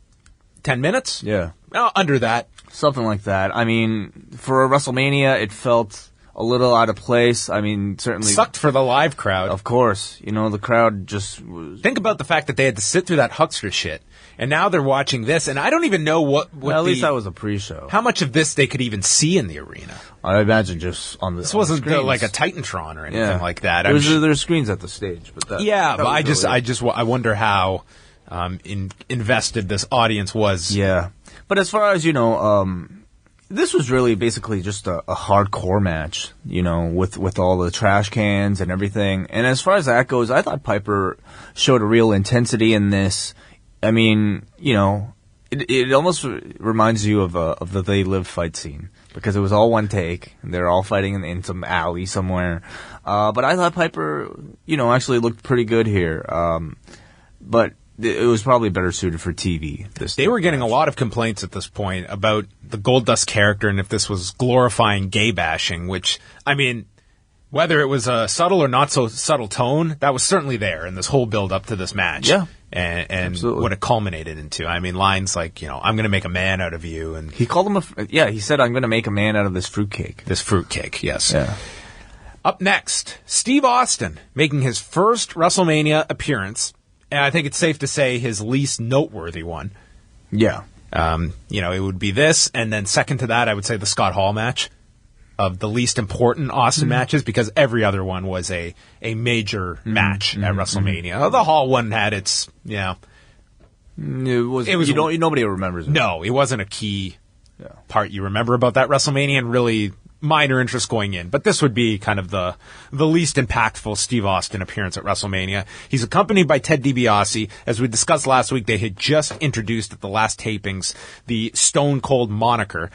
10 minutes? Yeah. Under that. Something like that. I mean, for a WrestleMania, it felt a little out of place. I mean, certainly... Sucked for the live crowd. Of course. You know, the crowd just was... Think about the fact that they had to sit through that Hukster shit. And now they're watching this, and I don't even know what well, at least that was a pre-show. How much of this they could even see in the arena. I imagine just on the This wasn't like a Titantron or anything like that. There's screens at the stage. But that, yeah, that but I wonder how invested this audience was. Yeah. But as far as, you know... this was really basically just a hardcore match, you know, with all the trash cans and everything. And as far as that goes, I thought Piper showed a real intensity in this. I mean, you know, it almost reminds you of the They Live fight scene because it was all one take. And they're all fighting in some alley somewhere. But I thought Piper, you know, actually looked pretty good here. But it was probably better suited for TV. They were getting a lot of complaints at this point about the Goldust character and if this was glorifying gay bashing, which, I mean, whether it was a subtle or not so subtle tone, that was certainly there in this whole build up to this match. Yeah. And what it culminated into. I mean, lines like, you know, I'm going to make a man out of you. And he called him he said, I'm going to make a man out of this fruitcake. This fruitcake, yes. Yeah. Up next, Steve Austin making his first WrestleMania appearance. And I think it's safe to say his least noteworthy one. Yeah. You know, it would be this, and then second to that, I would say the Scott Hall match of the least important Austin matches, because every other one was a major match at WrestleMania. The Hall one had its, you know... Nobody remembers it. No, it wasn't a key part you remember about that WrestleMania, and really minor interest going in. But this would be kind of the least impactful Steve Austin appearance at WrestleMania. He's accompanied by Ted DiBiase. As we discussed last week, they had just introduced at the last tapings the Stone Cold moniker,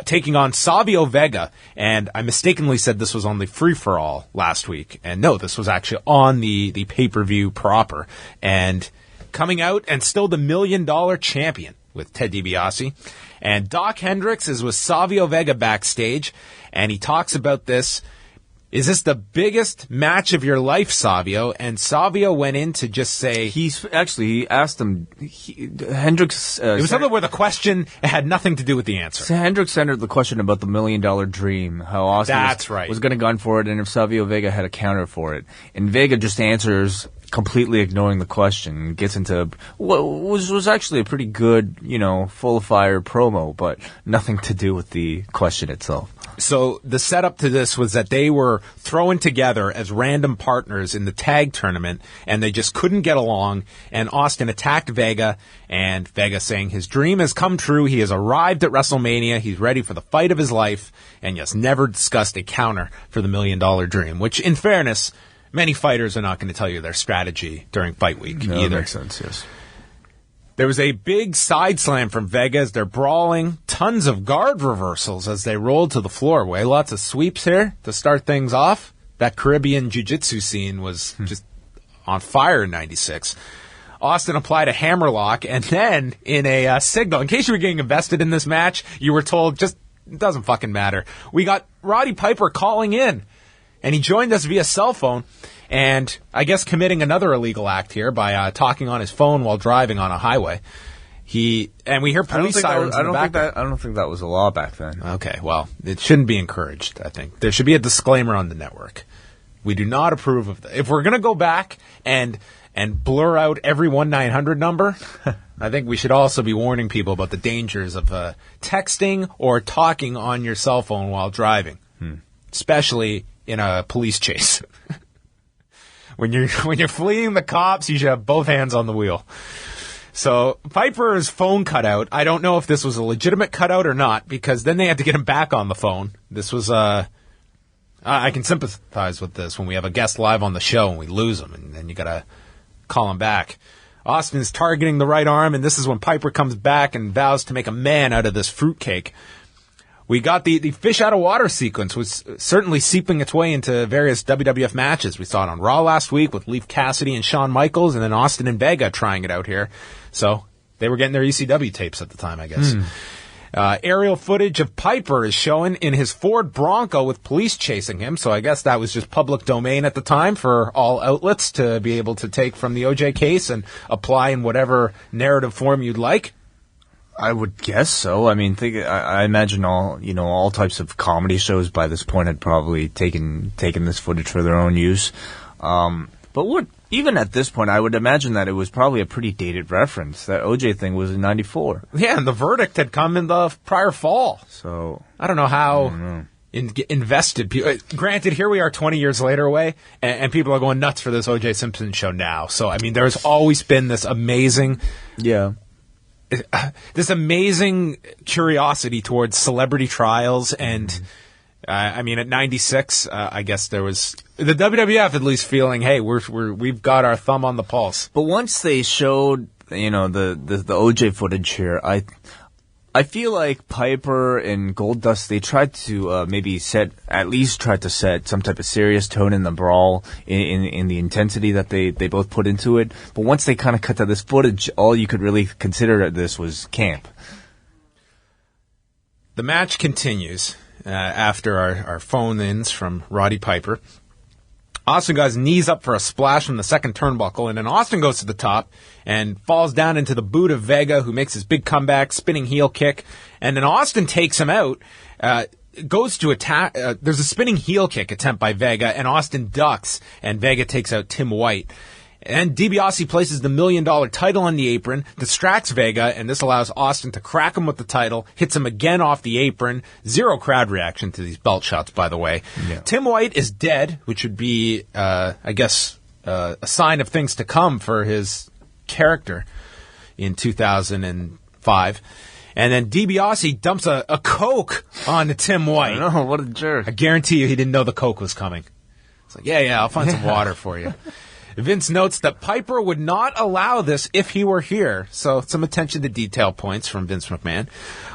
taking on Savio Vega. And I mistakenly said this was on the free-for-all last week. And no, this was actually on the pay-per-view proper. And coming out and still the $1 million champion with Ted DiBiase. And Doc Hendricks is with Savio Vega backstage, and he talks about this. Is this the biggest match of your life, Savio? And Savio went in to just say... He asked him... Hendricks... it was something where the question had nothing to do with the answer. So Hendricks centered the question about the $1 million dream, how Austin was going to gun for it, and if Savio Vega had a counter for it. And Vega just answers... completely ignoring the question, gets into what was actually a pretty good, you know, full of fire promo, but nothing to do with the question itself. So the setup to this was that they were thrown together as random partners in the tag tournament, and they just couldn't get along, and Austin attacked Vega, and Vega saying his dream has come true, he has arrived at WrestleMania, he's ready for the fight of his life, and yes, never discussed a counter for the $1 million dream, which, in fairness... many fighters are not going to tell you their strategy during fight week either. That makes sense, yes. There was a big side slam from Vega as they're brawling. Tons of guard reversals as they rolled to the floor. Lots of sweeps here to start things off. That Caribbean jiu-jitsu scene was just on fire in 96. Austin applied a hammerlock, and then in a signal, in case you were getting invested in this match, you were told, just, it doesn't fucking matter. We got Roddy Piper calling in. And he joined us via cell phone, and I guess committing another illegal act here by talking on his phone while driving on a highway. We hear police sirens in the background. I don't think that was a law back then. Okay, well, it shouldn't be encouraged, I think. There should be a disclaimer on the network. We do not approve of that. If we're going to go back and blur out every 1-900 number, I think we should also be warning people about the dangers of texting or talking on your cell phone while driving, especially in a police chase. When you're fleeing the cops, you should have both hands on the wheel. So Piper's phone cut out. I don't know if this was a legitimate cutout or not, because then they had to get him back on the phone. This was I can sympathize with this when we have a guest live on the show and we lose him, and then you gotta call him back. Austin's targeting the right arm, and this is when Piper comes back and vows to make a man out of this fruitcake. We got the fish out of water sequence was certainly seeping its way into various WWF matches. We saw it on Raw last week with Leif Cassidy and Shawn Michaels, and then Austin and Vega trying it out here. So they were getting their ECW tapes at the time, I guess. Aerial footage of Piper is shown in his Ford Bronco with police chasing him. So I guess that was just public domain at the time for all outlets to be able to take from the OJ case and apply in whatever narrative form you'd like. I would guess so. I mean, I imagine all types of comedy shows by this point had probably taken this footage for their own use. But even at this point, I would imagine that it was probably a pretty dated reference. That OJ thing was in '94. Yeah, and the verdict had come in the prior fall. So I don't know how invested people. Granted, here we are 20 years later away, and people are going nuts for this OJ Simpson show now. So I mean, there's always been this amazing. Yeah. This amazing curiosity towards celebrity trials, and I mean, at 96, I guess there was the WWF at least feeling, hey, we've got our thumb on the pulse. But once they showed, the OJ footage here, I feel like Piper and Goldust, they tried to at least set some type of serious tone in the brawl, in the intensity that they both put into it. But once they kind of cut to this footage, all you could really consider this was camp. The match continues after our phone-ins from Roddy Piper. Austin got his knees up for a splash from the second turnbuckle, and then Austin goes to the top and falls down into the boot of Vega, who makes his big comeback, spinning heel kick. And then Austin takes him out, goes to attack. There's a spinning heel kick attempt by Vega, and Austin ducks, and Vega takes out Tim White. And DiBiase places the $1 million title on the apron, distracts Vega, and this allows Austin to crack him with the title, hits him again off the apron. Zero crowd reaction to these belt shots, by the way. Yeah. Tim White is dead, which would be, I guess, a sign of things to come for his character in 2005. And then DiBiase dumps a Coke onto Tim White. I know, what a jerk. I guarantee you he didn't know the Coke was coming. It's like, yeah, I'll find some water for you. Vince notes that Piper would not allow this if he were here. So some attention to detail points from Vince McMahon.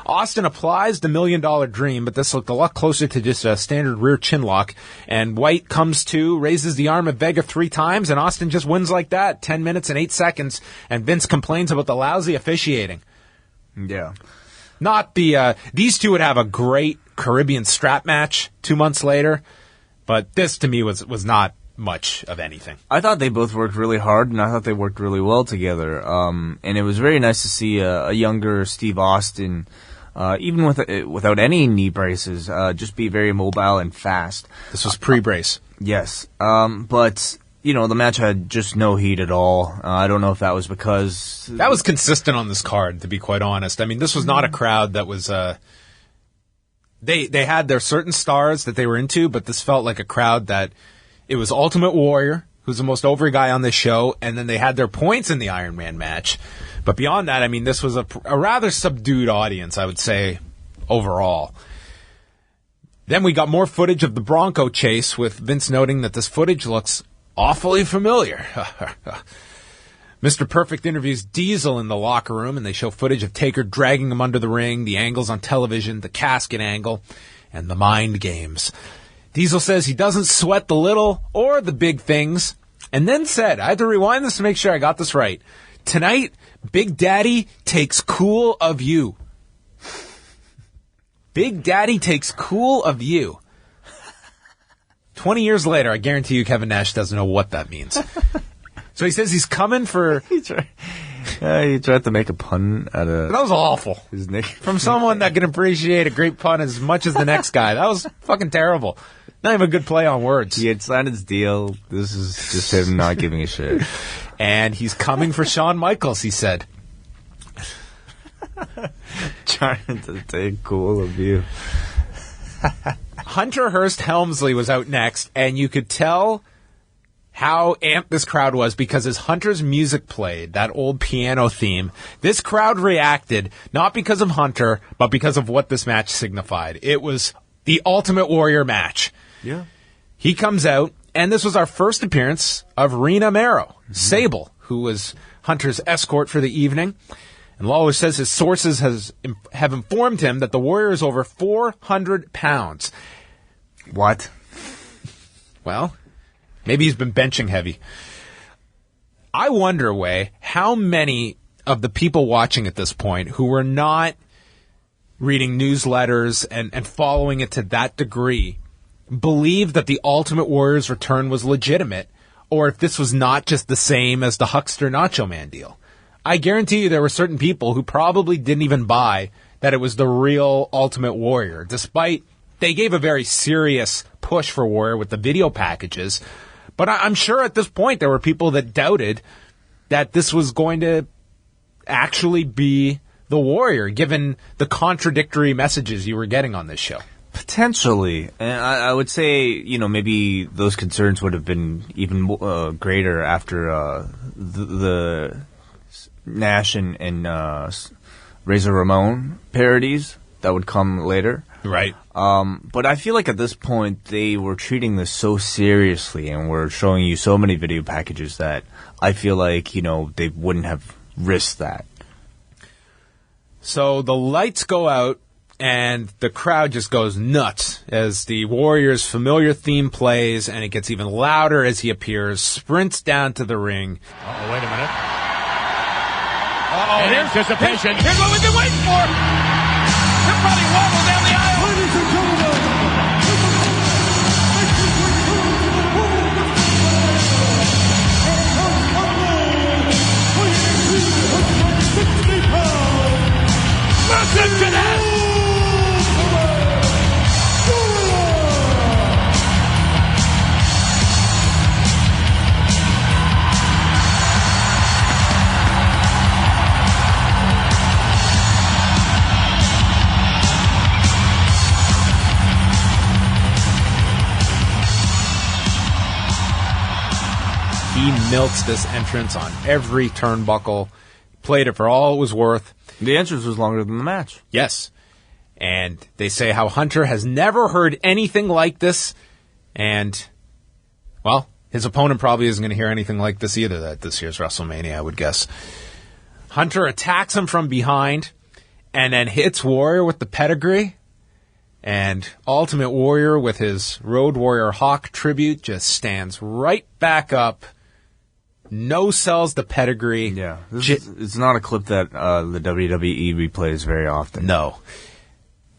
Austin applies the $1 million dream, but this looked a lot closer to just a standard rear chin lock. And White comes to, raises the arm of Vega 3 times, and Austin just wins like that. 10 minutes and 8 seconds. And Vince complains about the lousy officiating. Yeah. Not these two would have a great Caribbean strap match 2 months later. But this, to me, was not much of anything. I thought they both worked really hard, and I thought they worked really well together. And it was very nice to see a younger Steve Austin, even without any knee braces, just be very mobile and fast. This was pre-brace. Yes. But, the match had just no heat at all. I don't know if that was because... That was consistent on this card, to be quite honest. I mean, this was not a crowd that was... They had their certain stars that they were into, but this felt like a crowd that... It was Ultimate Warrior, who's the most over guy on this show, and then they had their points in the Ironman match. But beyond that, I mean, this was a rather subdued audience, I would say, overall. Then we got more footage of the Bronco chase, with Vince noting that this footage looks awfully familiar. Mr. Perfect interviews Diesel in the locker room, and they show footage of Taker dragging him under the ring, the angles on television, the casket angle, and the mind games. Diesel says he doesn't sweat the little or the big things, and then said, I had to rewind this to make sure I got this right, tonight, Big Daddy takes cool of you. Big Daddy takes cool of you. 20 years later, I guarantee you Kevin Nash doesn't know what that means. So he says he's coming for... He tried to make a pun out of... That was awful. His name. From someone that can appreciate a great pun as much as the next guy. That was fucking terrible. Not even a good play on words. He had signed his deal. This is just him not giving a shit. And he's coming for Shawn Michaels, he said. Trying to take cool of you. Hunter Hearst Helmsley was out next, and you could tell how amped this crowd was because as Hunter's music played, that old piano theme, this crowd reacted not because of Hunter, but because of what this match signified. It was the Ultimate Warrior match. Yeah. He comes out, and this was our first appearance of Rena Mero, Sable, who was Hunter's escort for the evening. And Lawler says his sources have informed him that the Warrior is over 400 pounds. What? Well, maybe he's been benching heavy. I wonder, Way, how many of the people watching at this point who were not reading newsletters and following it to that degree believe that the Ultimate Warrior's return was legitimate, or if this was not just the same as the Hukster Nacho Man deal. I guarantee you there were certain people who probably didn't even buy that it was the real Ultimate Warrior, despite they gave a very serious push for Warrior with the video packages. But I'm sure at this point there were people that doubted that this was going to actually be the Warrior, given the contradictory messages you were getting on this show. Potentially. And I would say, you know, maybe those concerns would have been even greater after the Nash and Razor Ramon parodies that would come later. Right. But I feel like at this point they were treating this so seriously and were showing you so many video packages that I feel like, you know, they wouldn't have risked that. So the lights go out and the crowd just goes nuts as the Warrior's familiar theme plays, and it gets even louder as he appears, sprints down to the ring. Uh-oh, wait a minute. Uh-oh, in anticipation. Here's what we've been waiting for. He'll probably wobble down the aisle. Ladies and gentlemen, listen to this. He milks this entrance on every turnbuckle, played it for all it was worth. The entrance was longer than the match. Yes. And they say how Hunter has never heard anything like this. And, well, his opponent probably isn't going to hear anything like this either at this year's WrestleMania, I would guess. Hunter attacks him from behind and then hits Warrior with the pedigree. And Ultimate Warrior, with his Road Warrior Hawk tribute, just stands right back up. No sells the pedigree. Yeah, it's not a clip that the WWE replays very often. No.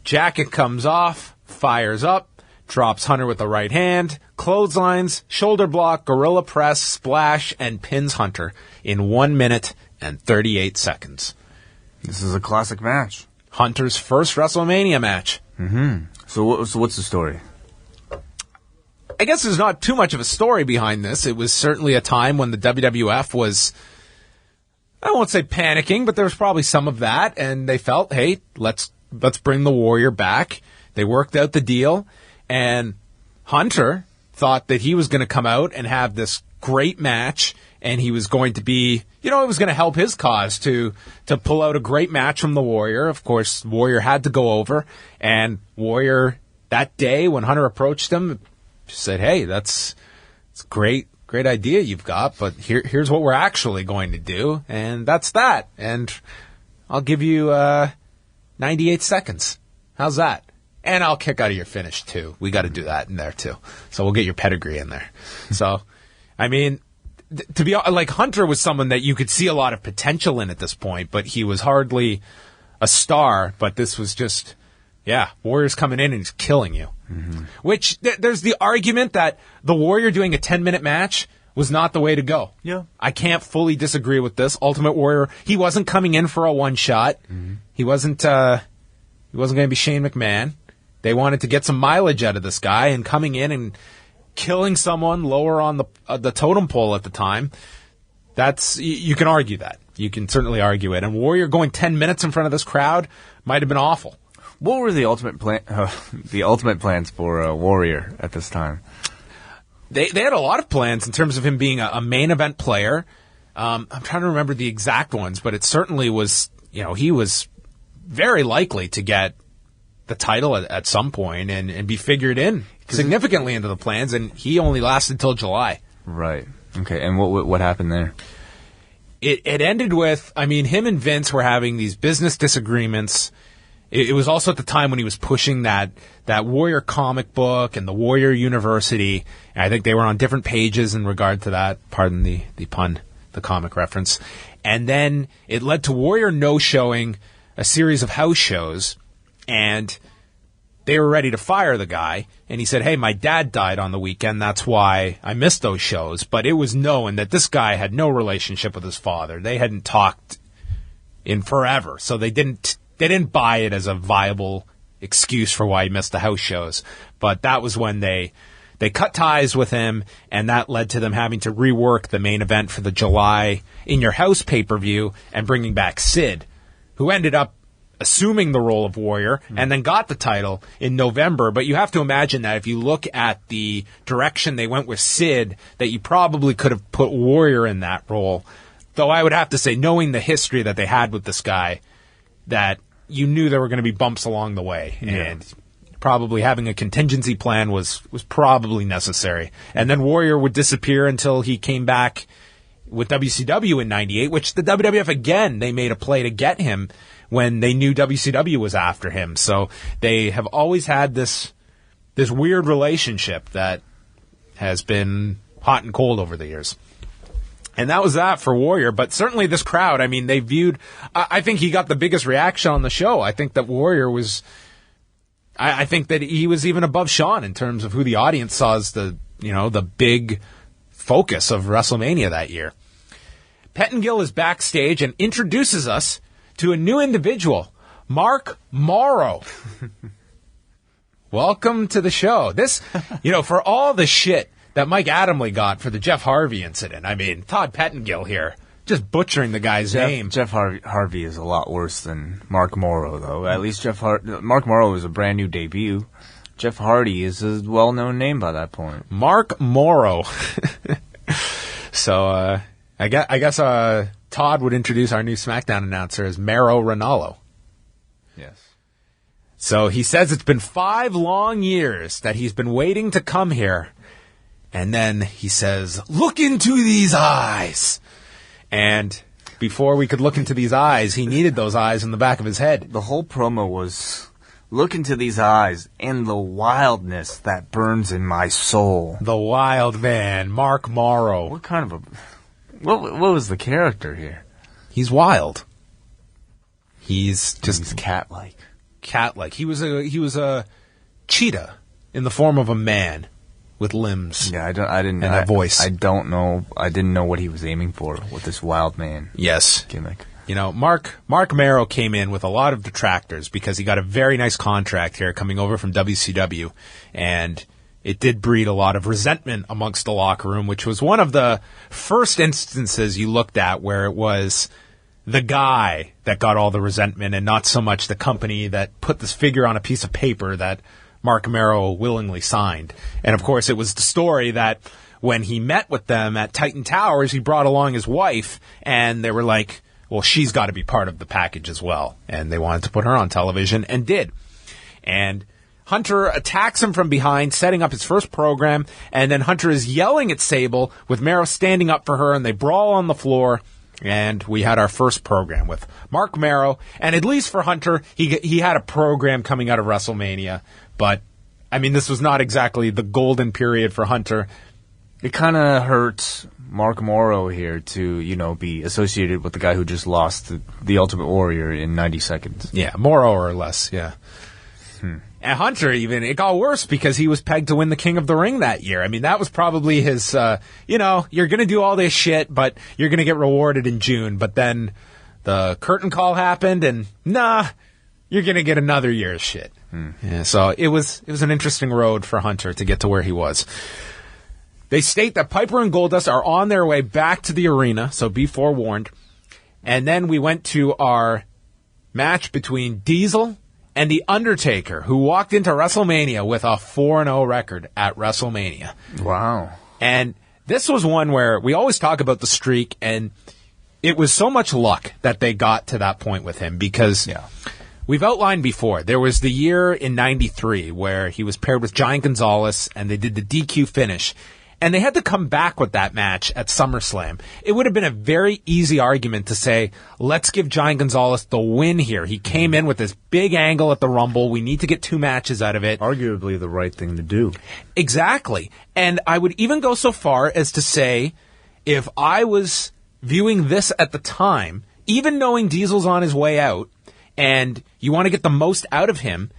Jacket comes off, fires up, drops Hunter with the right hand, clotheslines, shoulder block, gorilla press, splash, and pins Hunter in 1 minute and 38 seconds. This is a classic match. Hunter's first WrestleMania match. Mm-hmm. So what's the story? I guess there's not too much of a story behind this. It was certainly a time when the WWF was, I won't say panicking, but there was probably some of that, and they felt, hey, let's bring the Warrior back. They worked out the deal, and Hunter thought that he was going to come out and have this great match, and he was going to be, you know, it was going to help his cause to pull out a great match from the Warrior. Of course, Warrior had to go over, and Warrior, that day when Hunter approached him, said, hey, it's a great idea you've got, but here's what we're actually going to do, and that's that. And I'll give you 98 seconds. How's that? And I'll kick out of your finish, too. We got to do that in there, too. So we'll get your pedigree in there. So, I mean, to be like, Hunter was someone that you could see a lot of potential in at this point, but he was hardly a star. But this was just, yeah, Warrior's coming in and he's killing you. Mm-hmm. Which, there's the argument that the Warrior doing a 10-minute match was not the way to go. Yeah. I can't fully disagree with this. Ultimate Warrior, he wasn't coming in for a one-shot. Mm-hmm. He wasn't going to be Shane McMahon. They wanted to get some mileage out of this guy, and coming in and killing someone lower on the totem pole at the time, that's, you can argue that. You can certainly argue it. And Warrior going 10 minutes in front of this crowd might have been awful. What were the ultimate plans for Warrior at this time? They had a lot of plans in terms of him being a main event player. I'm trying to remember the exact ones, but it certainly was, you know, he was very likely to get the title at some point and be figured in significantly into the plans, and he only lasted till July. Right. Okay, and what happened there? it ended with, I mean, him and Vince were having these business disagreements. It was also at the time when he was pushing that Warrior comic book and the Warrior University. And I think they were on different pages in regard to that. Pardon the pun, the comic reference. And then it led to Warrior no-showing a series of house shows, and they were ready to fire the guy. And he said, hey, my dad died on the weekend. That's why I missed those shows. But it was known that this guy had no relationship with his father. They hadn't talked in forever. So they didn't buy it as a viable excuse for why he missed the house shows. But that was when they cut ties with him, and that led to them having to rework the main event for the July In Your House pay-per-view and bringing back Sid, who ended up assuming the role of Warrior and then got the title in November. But you have to imagine that if you look at the direction they went with Sid, that you probably could have put Warrior in that role. Though I would have to say, knowing the history that they had with this guy, that you knew there were going to be bumps along the way. Yeah. And probably having a contingency plan was probably necessary. And then Warrior would disappear until he came back with WCW in 98, which the WWF, again, they made a play to get him when they knew WCW was after him. So they have always had this weird relationship that has been hot and cold over the years. And that was that for Warrior. But certainly this crowd, I mean, they viewed... I think he got the biggest reaction on the show. I think that Warrior was... I think that he was even above Shawn in terms of who the audience saw as the big focus of WrestleMania that year. Pettengill is backstage and introduces us to a new individual, Mark Morrow. Welcome to the show. This, for all the shit that Mike Adamle got for the Jeff Harvey incident, I mean, Todd Pettengill here, just butchering the guy's name. Jeff Harvey is a lot worse than Mark Morrow, though. At least Mark Morrow was a brand new debut. Jeff Hardy is a well-known name by that point. Mark Morrow. So, I guess Todd would introduce our new SmackDown announcer as Mero Ranallo. Yes. So he says it's been 5 long years that he's been waiting to come here. And then he says, look into these eyes. And before we could look into these eyes, he needed those eyes in the back of his head. The whole promo was, look into these eyes and the wildness that burns in my soul. The wild man, Mark Morrow. What kind of a... What was the character here? He's wild. He's just... He's cat-like. Cat-like. He was a cheetah in the form of a man with limbs. Yeah, I didn't. And a voice. I don't know. I didn't know what he was aiming for with this wild man. Yes. Gimmick. Mark Morrow came in with a lot of detractors because he got a very nice contract here coming over from WCW, and it did breed a lot of resentment amongst the locker room, which was one of the first instances you looked at where it was the guy that got all the resentment and not so much the company that put this figure on a piece of paper that Mark Morrow willingly signed. And, of course, it was the story that when he met with them at Titan Towers, he brought along his wife, and they were like, well, she's got to be part of the package as well. And they wanted to put her on television, and did. And Hunter attacks him from behind, setting up his first program, and then Hunter is yelling at Sable with Morrow standing up for her, and they brawl on the floor. And we had our first program with Mark Morrow. And at least for Hunter, he had a program coming out of WrestleMania. But, I mean, this was not exactly the golden period for Hunter. It kind of hurts Mark Morrow here to, be associated with the guy who just lost the Ultimate Warrior in 90 seconds. Yeah, Morrow or less, yeah. And Hunter, even, it got worse because he was pegged to win the King of the Ring that year. I mean, that was probably his, you're going to do all this shit, but you're going to get rewarded in June. But then the curtain call happened, and you're going to get another year's shit. Yeah, so it was an interesting road for Hunter to get to where he was. They state that Piper and Goldust are on their way back to the arena, so be forewarned. And then we went to our match between Diesel and The Undertaker, who walked into WrestleMania with a 4-0 record at WrestleMania. Wow. And this was one where we always talk about the streak, and it was so much luck that they got to that point with him because we've outlined before, there was the year in 93 where he was paired with Giant Gonzalez, and they did the DQ finish. and they had to come back with that match at SummerSlam, it would have been a very easy argument to say, let's give Giant Gonzalez the win here. He came in with this big angle at the Rumble. We need to get 2 matches out of it. Arguably the right thing to do. Exactly. And I would even go so far as to say, if I was viewing this at the time, even knowing Diesel's on his way out, and you want to get the most out of him,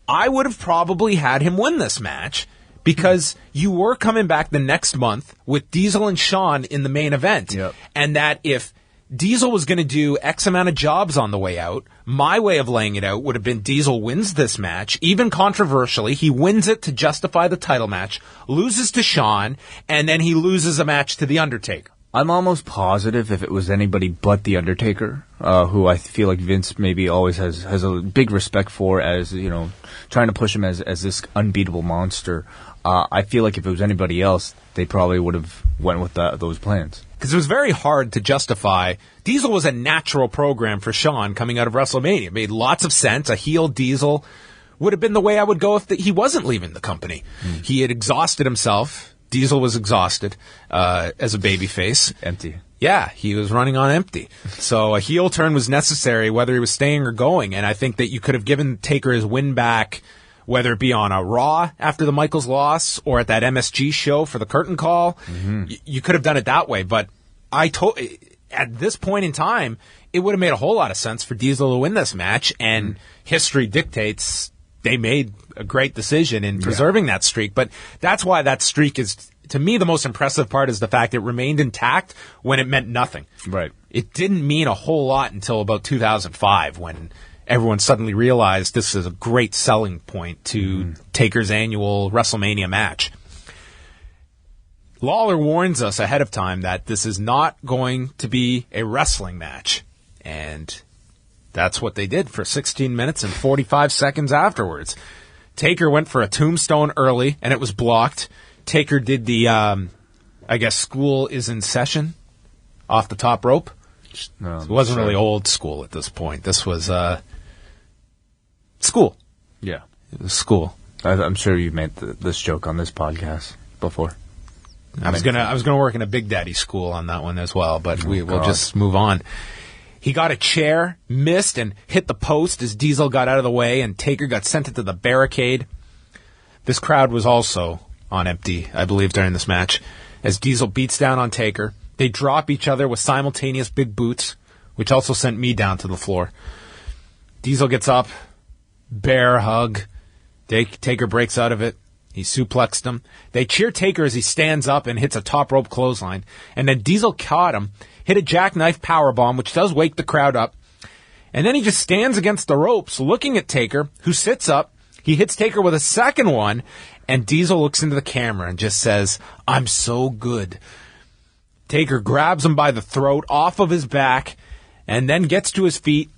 I would have probably had him win this match, because you were coming back the next month with Diesel and Shawn in the main event. Yep. And that if Diesel was going to do X amount of jobs on the way out, my way of laying it out would have been Diesel wins this match, even controversially. He wins it to justify the title match, loses to Shawn, and then he loses a match to The Undertaker. I'm almost positive if it was anybody but The Undertaker, who I feel like Vince maybe always has a big respect for, as, you know, trying to push him as this unbeatable monster. I feel like if it was anybody else, they probably would have went with those plans. Because it was very hard to justify. Diesel was a natural program for Shawn coming out of WrestleMania. It made lots of sense. A heel Diesel would have been the way I would go if he wasn't leaving the company. He had exhausted himself. Diesel was exhausted as a babyface. Empty. Yeah, he was running on empty. So a heel turn was necessary, whether he was staying or going. And I think that you could have given Taker his win back, whether it be on a Raw after the Michaels loss or at that MSG show for the curtain call. You could have done it that way. But at this point in time, it would have made a whole lot of sense for Diesel to win this match. And history dictates they made a great decision in preserving that streak. But that's why that streak is, to me, the most impressive part is the fact it remained intact when it meant nothing. Right. It didn't mean a whole lot until about 2005 when everyone suddenly realized this is a great selling point to Taker's annual WrestleMania match. Lawler warns us ahead of time that this is not going to be a wrestling match. And that's what they did for 16 minutes and 45 seconds afterwards. Taker went for a tombstone early, and it was blocked. Taker did the, I guess, school is in session off the top rope. No, it wasn't really old school at this point. This was school. Yeah. It was school. I'm sure you made this joke on this podcast before. I was gonna work in a Big Daddy school on that one as well, but we'll just move on. He got a chair, missed, and hit the post as Diesel got out of the way, and Taker got sent into the barricade. This crowd was also on empty, I believe, during this match. As Diesel beats down on Taker, they drop each other with simultaneous big boots, which also sent me down to the floor. Diesel gets up, bear hug. Taker breaks out of it. He suplexed him. They cheer Taker as he stands up and hits a top rope clothesline. And then Diesel caught him, hit a jackknife powerbomb, which does wake the crowd up. And then he just stands against the ropes looking at Taker, who sits up. He hits Taker with a second one, and Diesel looks into the camera and just says, "I'm so good." Taker grabs him by the throat off of his back and then gets to his feet.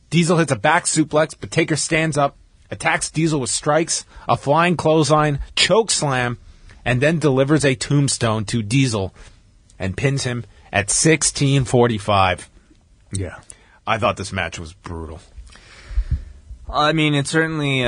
Diesel hits a back suplex, but Taker stands up, attacks Diesel with strikes, a flying clothesline, choke slam, and then delivers a tombstone to Diesel and pins him at 16:45. Yeah. I thought this match was brutal. I mean, it certainly,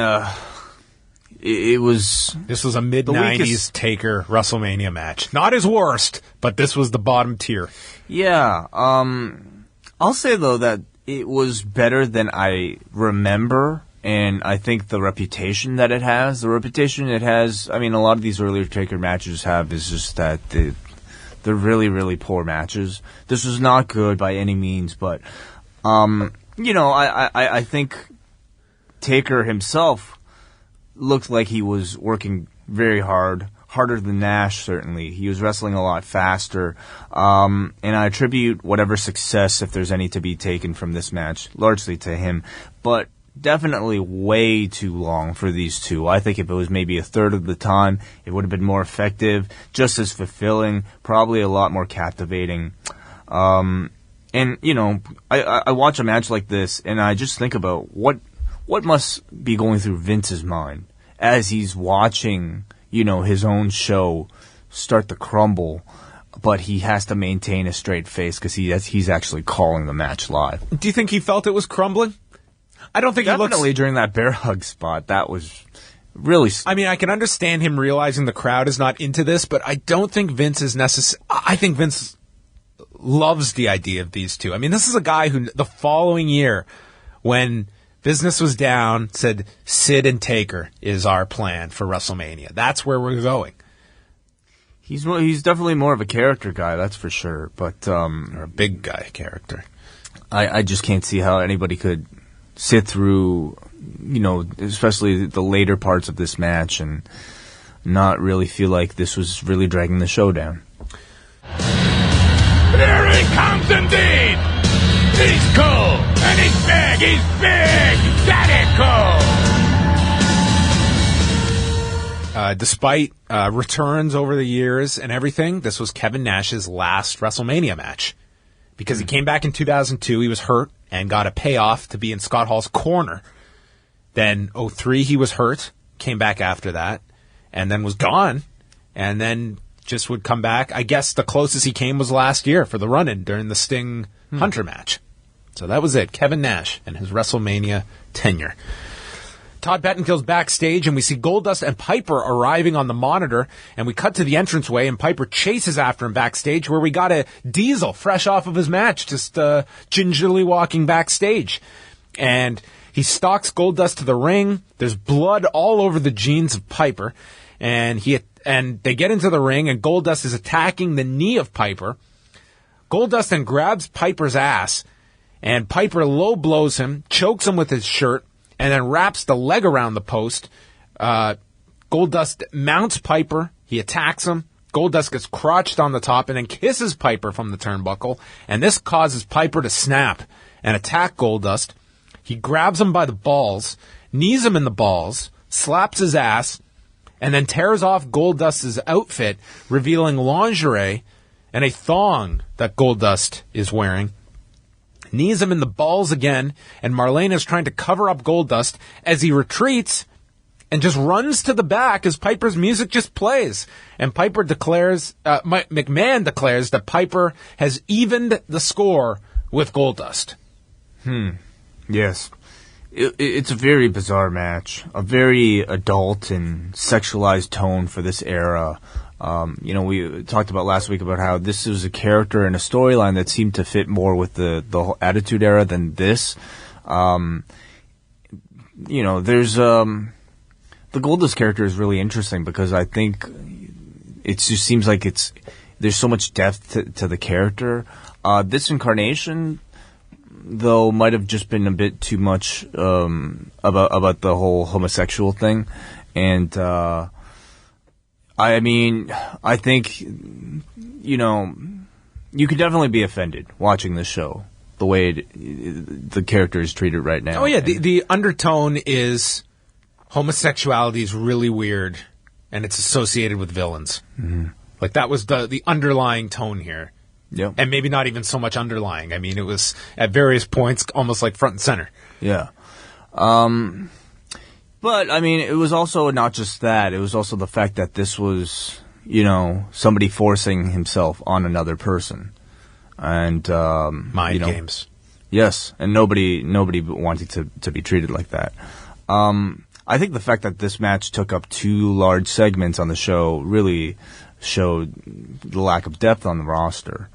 it was... This was a mid-90s Taker WrestleMania match. Not his worst, but this was the bottom tier. Yeah. I'll say, though, that it was better than I remember. And I think the reputation that it has, I mean, a lot of these earlier Taker matches is just that they're really, really poor matches. This was not good by any means, but, you know, I think Taker himself looked like he was working very hard, harder than Nash, certainly. He was wrestling a lot faster, and I attribute whatever success, if there's any to be taken from this match, largely to him. But definitely way too long for these two. I think if it was maybe a third of the time, it would have been more effective, just as fulfilling, probably a lot more captivating. And, you know, I watch a match like this, and I just think about what must be going through Vince's mind as he's watching, you know, his own show start to crumble, but he has to maintain a straight face because he's actually calling the match live. Do you think he felt it was crumbling? I don't think Definitely he looks... during that bear hug spot, that was really. I mean, I can understand him realizing the crowd is not into this, but I don't think Vince is necessary. I think Vince loves the idea of these two. I mean, this is a guy who the following year, when business was down, said Sid and Taker is our plan for WrestleMania. That's where we're going. He's definitely more of a character guy, that's for sure. But or a big guy character. I just can't see how anybody could sit through, especially the later parts of this match and not really feel like this was really dragging the show down. Here he comes indeed! He's cool! And he's big! He's big! Daddy cool! Despite returns over the years and everything, this was Kevin Nash's last WrestleMania match. Because he came back in 2002, he was hurt and got a payoff to be in Scott Hall's corner. Then 2003, he was hurt, came back after that, and then was gone, and then just would come back. I guess the closest he came was last year for the run-in during the Sting Hunter match. So that was it, Kevin Nash and his WrestleMania tenure. Todd Pettingill's backstage, and we see Goldust and Piper arriving on the monitor, and we cut to the entranceway, and Piper chases after him backstage, where we got a Diesel fresh off of his match, just gingerly walking backstage. And he stalks Goldust to the ring. There's blood all over the jeans of Piper, and they get into the ring, and Goldust is attacking the knee of Piper. Goldust then grabs Piper's ass, and Piper low blows him, chokes him with his shirt, and then wraps the leg around the post. Goldust mounts Piper. He attacks him. Goldust gets crotched on the top and then kisses Piper from the turnbuckle, and this causes Piper to snap and attack Goldust. He grabs him by the balls, knees him in the balls, slaps his ass, and then tears off Goldust's outfit, revealing lingerie and a thong that Goldust is wearing. Knees him in the balls again, and Marlena is trying to cover up Goldust as he retreats and just runs to the back as Piper's music just plays. And Piper declares, McMahon declares that Piper has evened the score with Goldust. Yes. It's a very bizarre match. A very adult and sexualized tone for this era. We talked about last week about how this was a character and a storyline that seemed to fit more with the whole Attitude Era than this. There's the Goldust character is really interesting because I think it just seems like there's so much depth to the character. This incarnation, though, might have just been a bit too much about the whole homosexual thing, and I think you could definitely be offended watching this show the way the character is treated right now. Oh yeah, the undertone is homosexuality is really weird, and it's associated with villains. Mm-hmm. Like that was the underlying tone here. Yeah. And maybe not even so much underlying. I mean, it was at various points almost like front and center. Yeah. But, it was also not just that. It was also the fact that this was, somebody forcing himself on another person. And, Mind games. Yes. And nobody wanted to be treated like that. I think the fact that this match took up 2 large segments on the show really showed the lack of depth on the roster.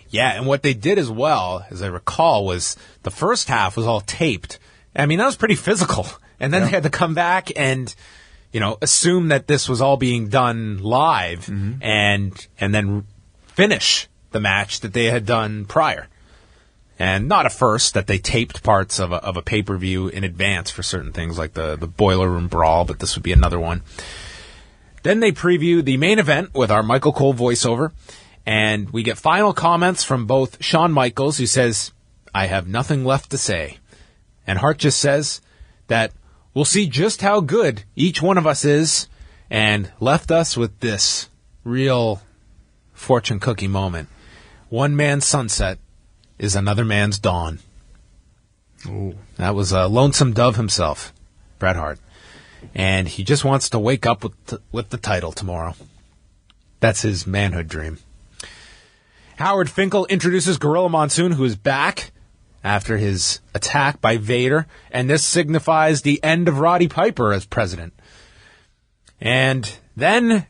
Yeah, and what they did as well, as I recall, was the first half was all taped. I mean, that was pretty physical. And then they had to come back and, assume that this was all being done live and then finish the match that they had done prior. And not a first that they taped parts of a pay-per-view in advance for certain things like the Boiler Room Brawl, but this would be another one. Then they preview the main event with our Michael Cole voiceover, and we get final comments from both Shawn Michaels, who says, "I have nothing left to say," and Hart just says that we'll see just how good each one of us is, and left us with this real fortune cookie moment. One man's sunset is another man's dawn. Ooh. That was Lonesome Dove himself, Bret Hart. And he just wants to wake up with the title tomorrow. That's his manhood dream. Howard Finkel introduces Gorilla Monsoon, who is back after his attack by Vader, and this signifies the end of Roddy Piper as president. And then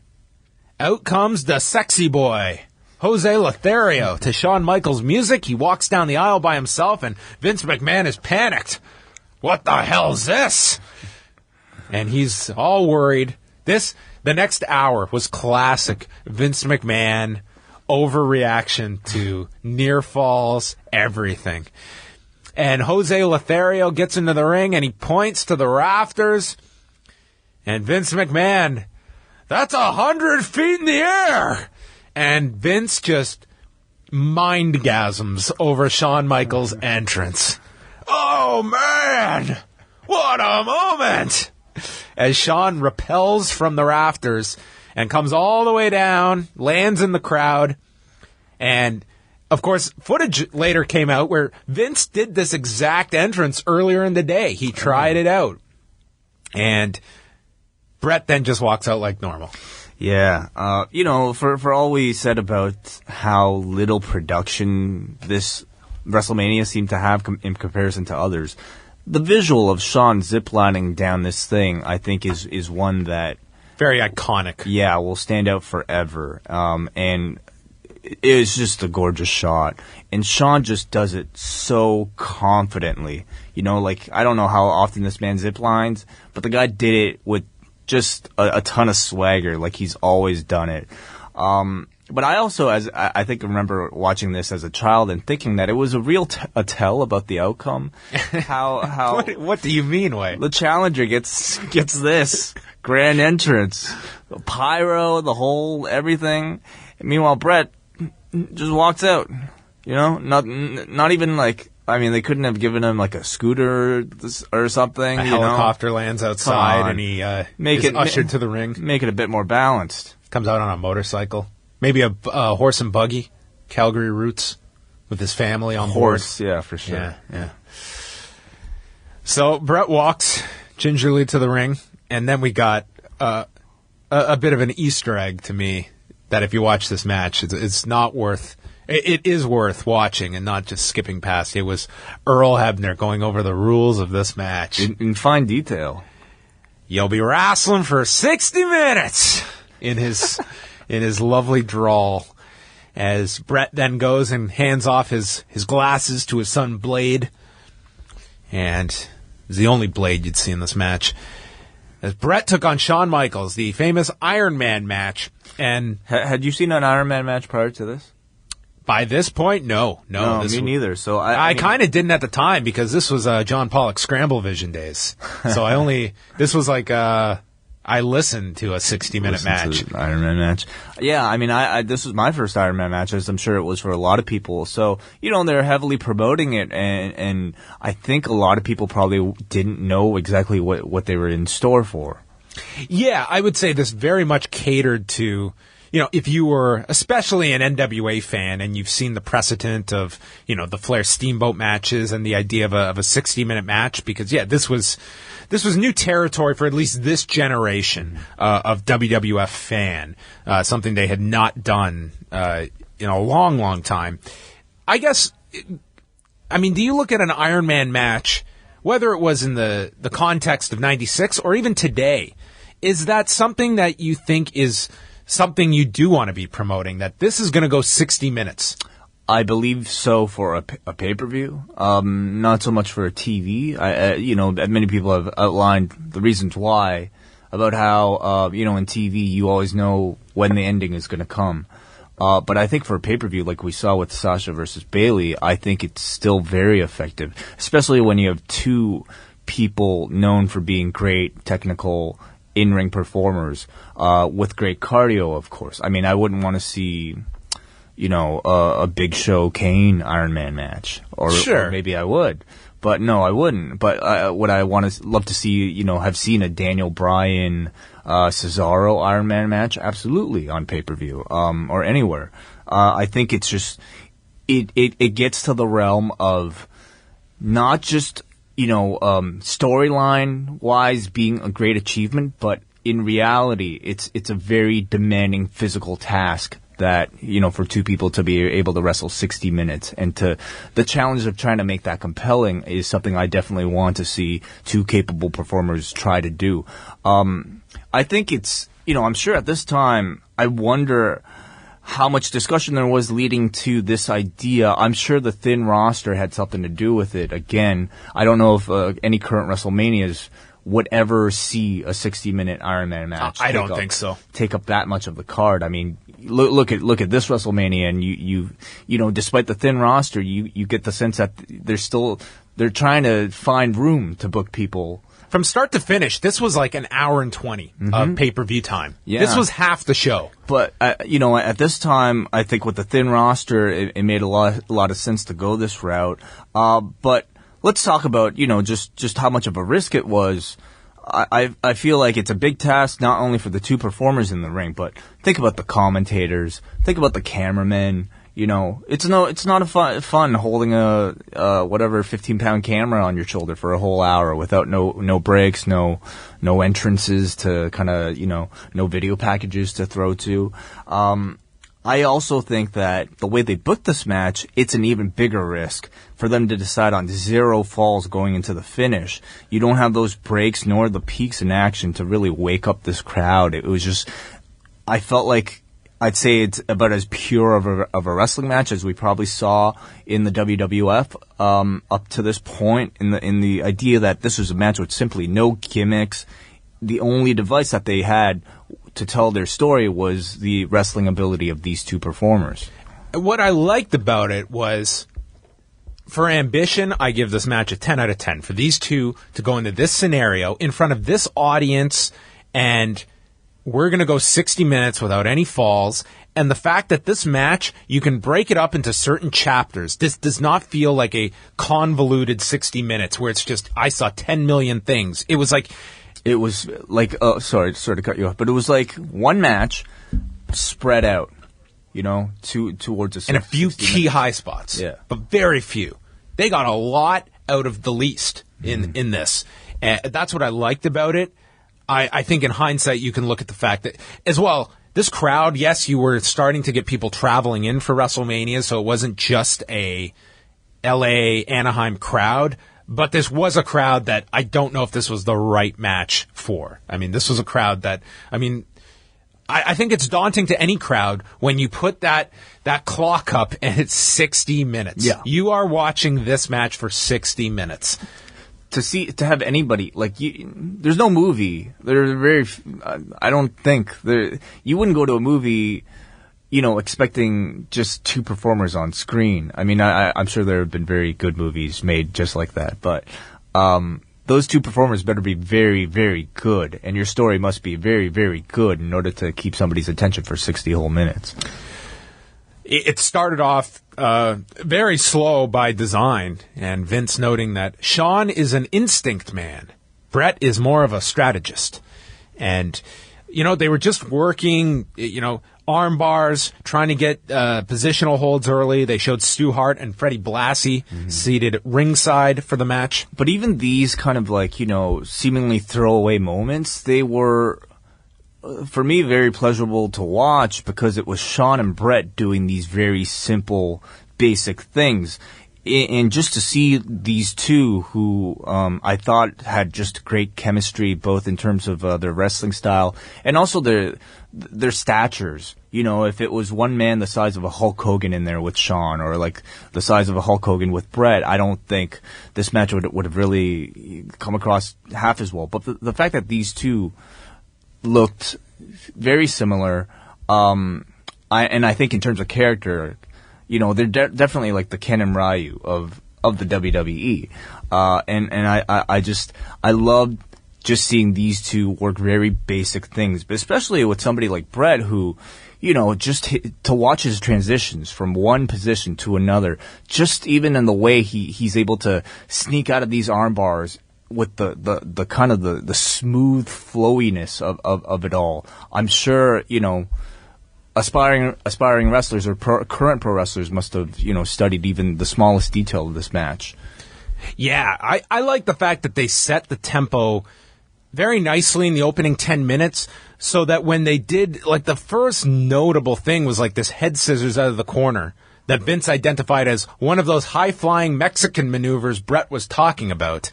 out comes the sexy boy, Jose Lothario, to Shawn Michaels' music. He walks down the aisle by himself, and Vince McMahon is panicked. What the hell's this? And he's all worried. The next hour was classic Vince McMahon overreaction to near falls, everything. And Jose Lothario gets into the ring and he points to the rafters. And Vince McMahon, that's 100 feet in the air. And Vince just mindgasms over Shawn Michaels' entrance. Oh, man! What a moment! As Shawn rappels from the rafters and comes all the way down, lands in the crowd. And, of course, footage later came out where Vince did this exact entrance earlier in the day. He tried it out. And Bret then just walks out like normal. Yeah. For all we said about how little production this WrestleMania seemed to have in comparison to others, the visual of Shawn ziplining down this thing, I think, is one that... Very iconic. Yeah, will stand out forever. And it's just a gorgeous shot. And Shawn just does it so confidently. You know, like, I don't know how often this man ziplines, but the guy did it with just a ton of swagger, like he's always done it. But I also, I think, remember watching this as a child and thinking that it was a real tell about the outcome. How what do you mean, Wade? The challenger gets this grand entrance, the pyro, the whole everything. And meanwhile, Bret just walks out. You know, not even like. I mean, they couldn't have given him like a scooter or something. A helicopter lands outside and he is ushered to the ring. Make it a bit more balanced. Comes out on a motorcycle. Maybe a horse and buggy, Calgary roots, with his family on board. Horse, yeah, for sure. Yeah. So Bret walks gingerly to the ring, and then we got a bit of an Easter egg to me that if you watch this match, it's not worth... It is worth watching and not just skipping past. It was Earl Hebner going over the rules of this match. In fine detail. You'll be wrestling for 60 minutes in his lovely drawl. As Bret then goes and hands off his glasses to his son Blade. And it's the only Blade you'd see in this match. As Bret took on Shawn Michaels, the famous Ironman match. And had you seen an Ironman match prior to this? By this point, no, me neither. So I kind of didn't at the time because this was John Pollock Scramble Vision days. So this was like I listened to a 60-minute match, to an Ironman match. Yeah, I mean, this was my first Ironman match, as I'm sure it was for a lot of people. So they're heavily promoting it, and I think a lot of people probably didn't know exactly what they were in store for. Yeah, I would say this very much catered to. If you were especially an NWA fan and you've seen the precedent of, the Flair Steamboat matches and the idea of a 60-minute match, because, this was new territory for at least this generation of WWF fan, something they had not done in a long, long time. I guess, do you look at an Iron Man match, whether it was in the context of 96 or even today, is that something that you think is something you do want to be promoting, that this is going to go 60 minutes? I believe so for a pay-per-view, not so much for a TV. Many people have outlined the reasons why, about how, in TV you always know when the ending is going to come. But I think for a pay-per-view, like we saw with Sasha versus Bayley, I think it's still very effective, especially when you have two people known for being great technical in-ring performers, with great cardio, of course. I mean, I wouldn't want to see, a Big Show Kane Iron Man match. Or maybe I would. But no, I wouldn't. But would I love to see, have seen a Daniel Bryan, Cesaro Iron Man match? Absolutely, on pay-per-view, or anywhere. I think it's just, it gets to the realm of not just storyline wise being a great achievement, but in reality, it's a very demanding physical task that, for two people to be able to wrestle 60 minutes and the challenge of trying to make that compelling is something I definitely want to see two capable performers try to do. I think it's, I'm sure at this time, I wonder how much discussion there was leading to this idea. I'm sure the thin roster had something to do with it. Again, I don't know if any current WrestleManias would ever see a 60-minute Ironman match. I don't think so. Take up that much of the card. I mean, look at this WrestleMania, and you despite the thin roster, you get the sense that they're trying to find room to book people. From start to finish, this was like an hour and 20 of pay-per-view time. Yeah. This was half the show. But, at this time, I think with the thin roster, it made a lot of sense to go this route. But let's talk about, just how much of a risk it was. I feel like it's a big task, not only for the two performers in the ring, but think about the commentators, think about the cameramen. It's not a fun holding a 15-pound camera on your shoulder for a whole hour without no breaks, no entrances to kind of, no video packages to throw to. I also think that the way they booked this match, it's an even bigger risk for them to decide on 0 falls going into the finish. You don't have those breaks nor the peaks in action to really wake up this crowd. It was just, I felt like, I'd say it's about as pure of a wrestling match as we probably saw in the WWF up to this point. In the idea that this was a match with simply no gimmicks, the only device that they had to tell their story was the wrestling ability of these two performers. What I liked about it was, for ambition, I give this match a 10 out of 10. For these two to go into this scenario in front of this audience, and we're going to go 60 minutes without any falls. And the fact that this match, you can break it up into certain chapters. This does not feel like a convoluted 60 minutes where it's just, I saw 10 million things. It was like, sorry to cut you off, but it was like one match spread out, towards and a few key high spots. Yeah. But very few. They got a lot out of the least in this. And that's what I liked about it. I think in hindsight, you can look at the fact that, as well, this crowd, yes, you were starting to get people traveling in for WrestleMania, so it wasn't just a LA, Anaheim crowd, but this was a crowd that I don't know if this was the right match for. I mean, this was a crowd that, I think it's daunting to any crowd when you put that clock up and it's 60 minutes. Yeah. You are watching this match for 60 minutes. To have anybody there's no movie. I don't think you wouldn't go to a movie, expecting just two performers on screen. I mean, I'm sure there have been very good movies made just like that, but those two performers better be very, very good, and your story must be very, very good in order to keep somebody's attention for 60 whole minutes. It started off very slow by design, and Vince noting that Shawn is an instinct man. Bret is more of a strategist. And, they were just working, arm bars, trying to get positional holds early. They showed Stu Hart and Freddie Blassie seated ringside for the match. But even these kind of seemingly throwaway moments, they were, for me, very pleasurable to watch because it was Shawn and Bret doing these very simple, basic things. And just to see these two who I thought had just great chemistry, both in terms of their wrestling style and also their statures. If it was one man the size of a Hulk Hogan in there with Shawn, or like the size of a Hulk Hogan with Bret, I don't think this match would have really come across half as well. But the fact that these two looked very similar, I think in terms of character, they're definitely like the Ken and Ryu of the WWE, and I loved just seeing these two work very basic things, but especially with somebody like Bret who, to watch his transitions from one position to another, just even in the way he's able to sneak out of these arm bars with the kind of the smooth flowiness of it all. I'm sure, aspiring wrestlers or current pro wrestlers must have, studied even the smallest detail of this match. Yeah, I like the fact that they set the tempo very nicely in the opening 10 minutes so that when they did, like, the first notable thing was, like, this head scissors out of the corner that Vince identified as one of those high-flying Mexican maneuvers Bret was talking about.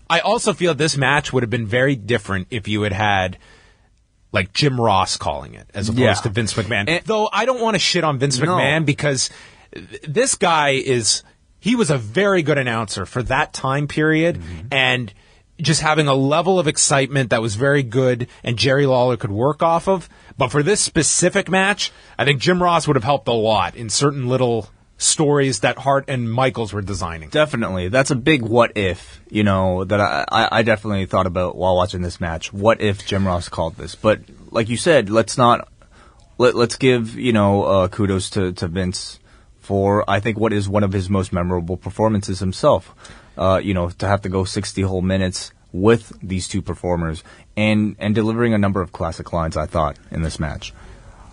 I also feel this match would have been very different if you had had, like, Jim Ross calling it as opposed to Vince McMahon. Though I don't want to shit on Vince McMahon because this guy he was a very good announcer for that time period, and just having a level of excitement that was very good and Jerry Lawler could work off of. But for this specific match, I think Jim Ross would have helped a lot in certain little stories that Hart and Michaels were designing. Definitely. That's a big what if, that I definitely thought about while watching this match. What if Jim Ross called this? But like you said, let's give, kudos to Vince for, I think, what is one of his most memorable performances himself. To have to go 60 whole minutes with these two performers and delivering a number of classic lines, I thought, in this match.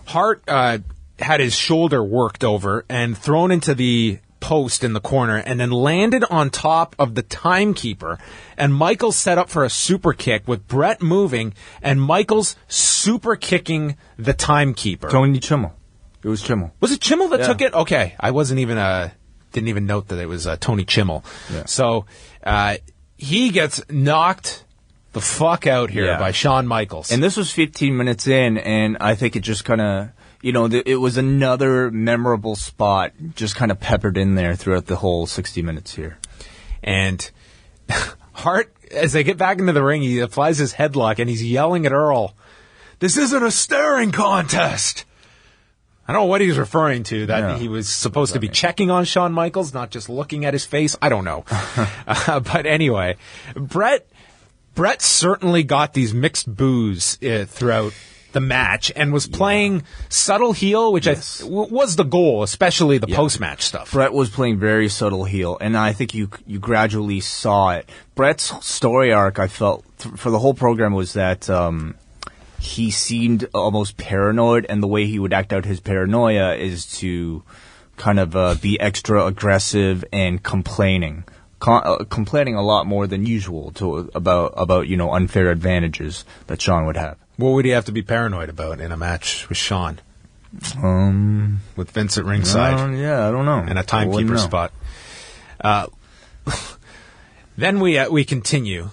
Hart had his shoulder worked over and thrown into the post in the corner and then landed on top of the timekeeper. And Michaels set up for a super kick with Bret moving and Michaels super kicking the timekeeper. Tony Chimmel. It was Chimmel. Was it Chimmel that took it? Okay. I wasn't even didn't even note that it was Tony Chimmel. Yeah. So he gets knocked the fuck out here by Shawn Michaels. And this was 15 minutes in, and I think it just kind of, it was another memorable spot just kind of peppered in there throughout the whole 60 minutes here. And Hart, as they get back into the ring, he applies his headlock, and he's yelling at Earl, "This isn't a staring contest!" I don't know what he's referring to, that he was supposed to be checking on Shawn Michaels, not just looking at his face. I don't know. But anyway, Bret certainly got these mixed boos throughout the match and was playing subtle heel, which was the goal, especially the post-match stuff. Bret was playing very subtle heel, and I think you gradually saw it. Bret's story arc, I felt, for the whole program was that he seemed almost paranoid, and the way he would act out his paranoia is to kind of be extra aggressive and complaining a lot more than usual about unfair advantages that Shawn would have. What would he have to be paranoid about in a match with Shawn? With Vince at ringside? I don't know. And a timekeeper spot. Then we continue.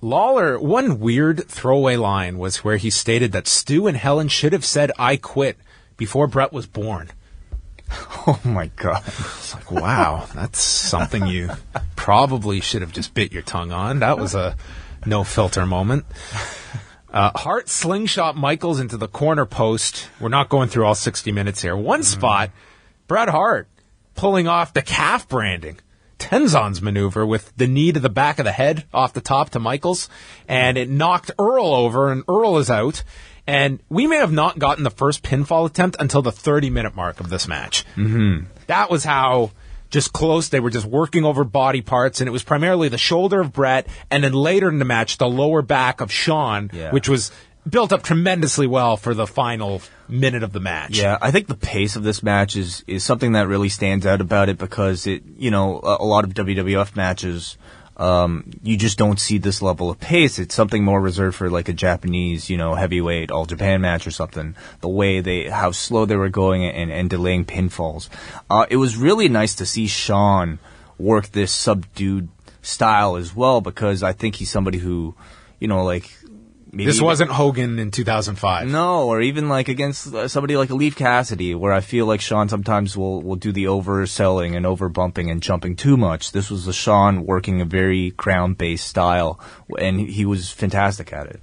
Lawler, one weird throwaway line was where he stated that Stu and Helen should have said "I quit" before Bret was born. Oh my God. It's like, wow, that's something you probably should have just bit your tongue on. That was a no-filter moment. Hart slingshot Michaels into the corner post. We're not going through all 60 minutes here. One spot, Bret Hart pulling off the calf branding. Tenzon's maneuver with the knee to the back of the head off the top to Michaels, and it knocked Earl over, and Earl is out. And we may have not gotten the first pinfall attempt until the 30-minute mark of this match. Mm-hmm. That was how just close they were, just working over body parts, and it was primarily the shoulder of Bret, and then later in the match, the lower back of Shawn, which was built up tremendously well for the final minute of the match. Yeah, I think the pace of this match is something that really stands out about it, because a lot of WWF matches, you just don't see this level of pace. It's something more reserved for like a Japanese, heavyweight All Japan match or something. The way how slow they were going and delaying pinfalls. It was really nice to see Shawn work this subdued style as well, because I think he's somebody who, maybe this wasn't Hogan in 2005. No, or even like against somebody like a Leaf Cassidy, where I feel like Shawn sometimes will do the overselling and overbumping and jumping too much. This was a Shawn working a very ground-based style, and he was fantastic at it.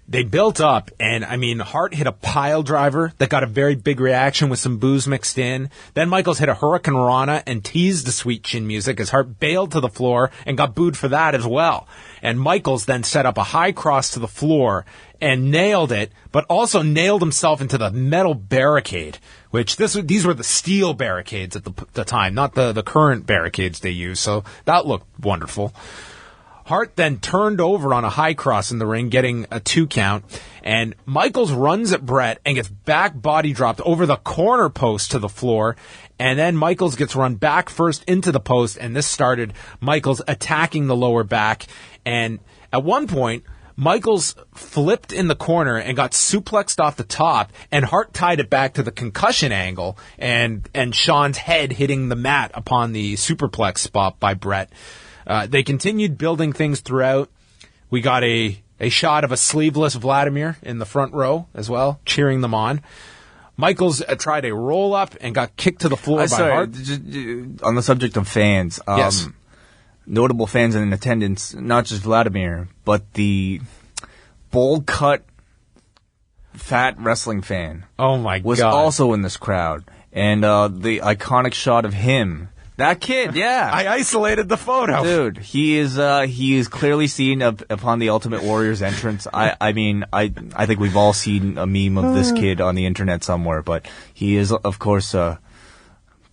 They built up, and Hart hit a pile driver that got a very big reaction with some boos mixed in. Then Michaels hit a Hurricane Rana and teased the Sweet Chin Music as Hart bailed to the floor and got booed for that as well. And Michaels then set up a high cross to the floor and nailed it, but also nailed himself into the metal barricade, which these were the steel barricades at the time, not the current barricades they use. So that looked wonderful. Hart then turned over on a high cross in the ring, getting a 2 count, and Michaels runs at Bret and gets back body dropped over the corner post to the floor, and then Michaels gets run back first into the post, and this started Michaels attacking the lower back, and At one point, Michaels flipped in the corner and got suplexed off the top, and Hart tied it back to the concussion angle, and Shawn's head hitting the mat upon the superplex spot by Bret. They continued building things throughout. We got a shot of a sleeveless Vladimir in the front row as well, cheering them on. Michaels tried a roll-up and got kicked to the floor by Hart. On the subject of fans, Yes. Notable fans in attendance, not just Vladimir, but the bowl-cut fat wrestling fan. Oh, my was God. also in this crowd. And the iconic shot of him. That kid, yeah. I isolated the photo. Dude, he is clearly seen upon the Ultimate Warrior's entrance. I mean, I think we've all seen a meme of this kid on the internet somewhere, but he is, of course,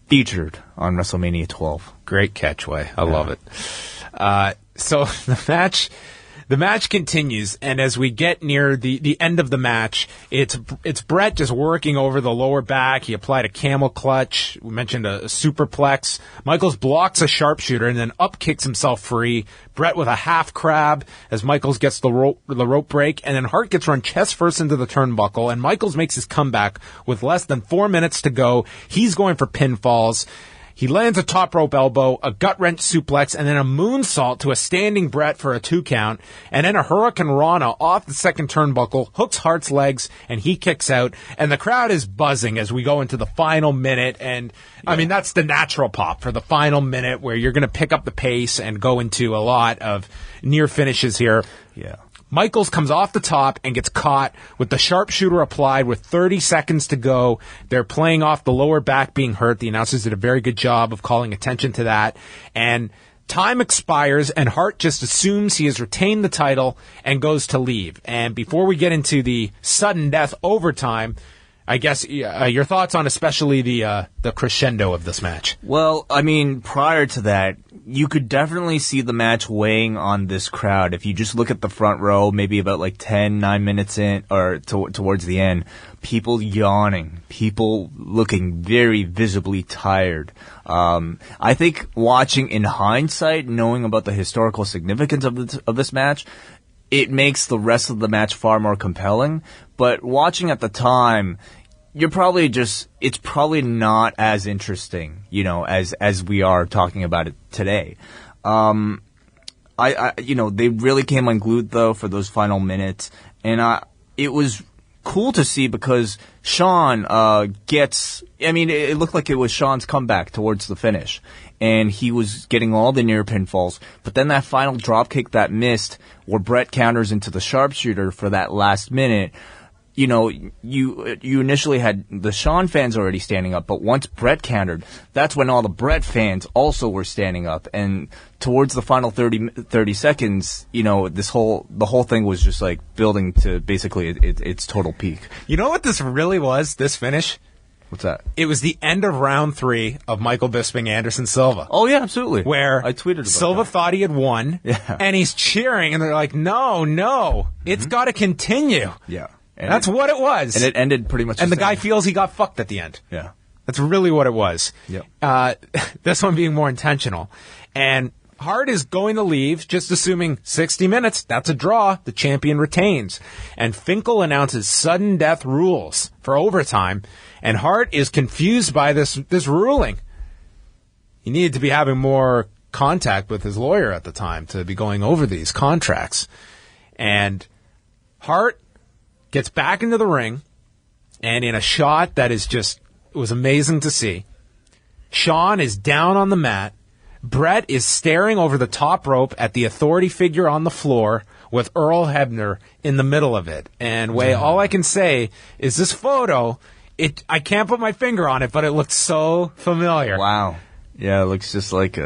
featured on WrestleMania 12. Great catch, Way. I love it. So the match continues, and as we get near the end of the match, it's Bret just working over the lower back. He applied a camel clutch. We mentioned a superplex. Michaels blocks a sharpshooter and then up kicks himself free. Bret with a half crab as Michaels gets the rope break, and then Hart gets run chest first into the turnbuckle, and Michaels makes his comeback with less than 4 minutes to go. He's going for pinfalls. He lands a top rope elbow, a gut-wrench suplex, and then a moonsault to a standing Bret for a 2 count, and then a Hurricane Rana off the second turnbuckle, hooks Hart's legs, and he kicks out, and the crowd is buzzing as we go into the final minute, and I mean, that's the natural pop for the final minute where you're going to pick up the pace and go into a lot of near finishes here. Yeah. Michaels comes off the top and gets caught with the sharpshooter applied with 30 seconds to go. They're playing off the lower back being hurt. The announcers did a very good job of calling attention to that. And time expires, and Hart just assumes he has retained the title and goes to leave. And before we get into the sudden death overtime, I guess your thoughts on especially the crescendo of this match. Well, I mean, prior to that, you could definitely see the match weighing on this crowd. If you just look at the front row, maybe about like 9 minutes in, or towards the end, people yawning, people looking very visibly tired. I think watching in hindsight, knowing about the historical significance of this match, it makes the rest of the match far more compelling. But watching at the time, it's probably not as interesting, as we are talking about it today. They really came unglued though for those final minutes, and it was cool to see because Shawn it looked like it was Shawn's comeback towards the finish, and he was getting all the near pinfalls, but then that final dropkick that missed, where Bret counters into the sharpshooter for that last minute. You initially had the Shawn fans already standing up, but once Bret countered, that's when all the Bret fans also were standing up. And towards the final 30 seconds, the whole thing was just like building to basically its total peak. You know what this really was, this finish? What's that? It was the end of round 3 of Michael Bisping Anderson Silva. Oh yeah, absolutely. Where I tweeted about Silva thought he had won, and he's cheering, and they're like, no, it's got to continue. Yeah. And that's what it was. And it ended pretty much and the guy feels he got fucked at the end. Yeah. That's really what it was. Yep. This one being more intentional. And Hart is going to leave, just assuming 60 minutes, that's a draw, the champion retains. And Finkel announces sudden death rules for overtime, and Hart is confused by this ruling. He needed to be having more contact with his lawyer at the time to be going over these contracts. And Hart gets back into the ring, and in a shot that is just, it was amazing to see, Shawn is down on the mat. Bret is staring over the top rope at the authority figure on the floor with Earl Hebner in the middle of it. And all I can say is this photo, I can't put my finger on it, but it looked so familiar. Wow. Yeah, it looks just like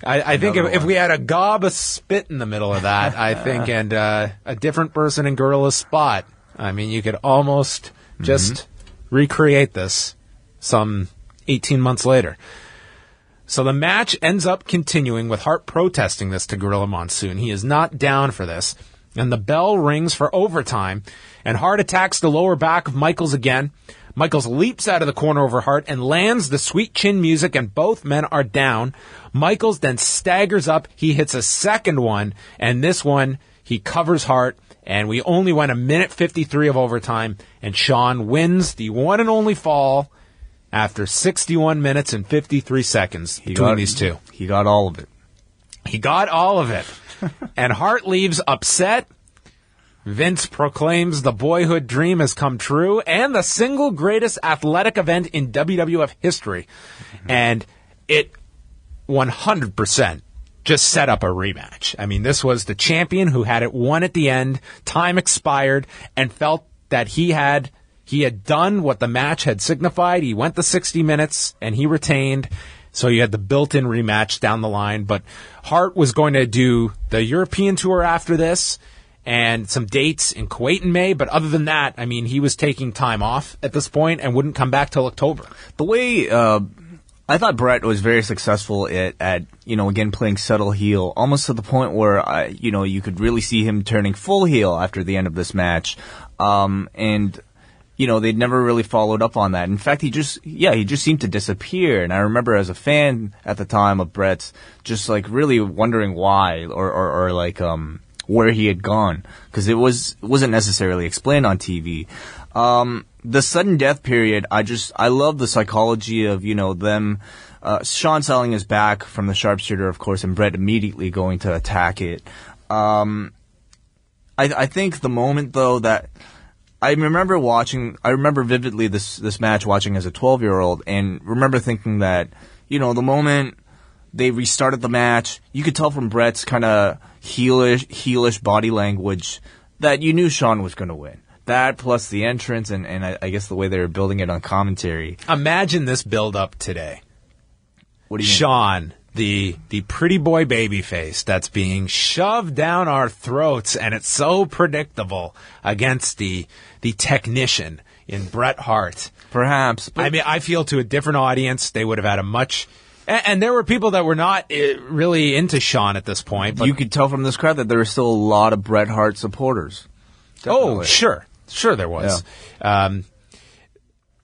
I think if we had a gob of spit in the middle of that, I think, and a different person in Gorilla's spot, I mean, you could almost just recreate this some 18 months later. So the match ends up continuing with Hart protesting this to Gorilla Monsoon. He is not down for this. And the bell rings for overtime, and Hart attacks the lower back of Michaels again. Michaels leaps out of the corner over Hart and lands the sweet chin music, and both men are down. Michaels then staggers up. He hits a second one, and this one, he covers Hart, and we only went 1:53 of overtime, and Shawn wins the one and only fall after 61 minutes and 53 seconds between these two. He got all of it. He got all of it. And Hart leaves upset. Vince proclaims the boyhood dream has come true and the single greatest athletic event in WWF history. And it 100% just set up a rematch. I mean, this was the champion who had it won at the end, time expired, and felt that he had done what the match had signified. He went the 60 minutes, and he retained. So you had the built-in rematch down the line. But Hart was going to do the European tour after this and some dates in Kuwait in May. But other than that, I mean, he was taking time off at this point and wouldn't come back till October. The way I thought Bret was very successful at again, playing subtle heel, almost to the point where, you could really see him turning full heel after the end of this match. They'd never really followed up on that. In fact, he just seemed to disappear. And I remember as a fan at the time of Bret's, just like really wondering why or where he had gone, because it wasn't necessarily explained on TV. The sudden death period, I love the psychology of, them, Shawn selling his back from the sharpshooter, of course, and Bret immediately going to attack it. I think the moment though that I remember vividly this match watching as a 12-year-old, and remember thinking that, the moment they restarted the match, you could tell from Bret's kind of heelish body language that you knew Shawn was going to win. That plus the entrance and I guess the way they were building it on commentary. Imagine this build-up today. What do you mean? Shawn, the pretty boy babyface that's being shoved down our throats, and it's so predictable against the technician in Bret Hart. Perhaps. I mean, I feel to a different audience, they would have had a much... And there were people that were not really into Shawn at this point. But you could tell from this crowd that there were still a lot of Bret Hart supporters. Definitely. Oh, sure. Sure there was. Yeah.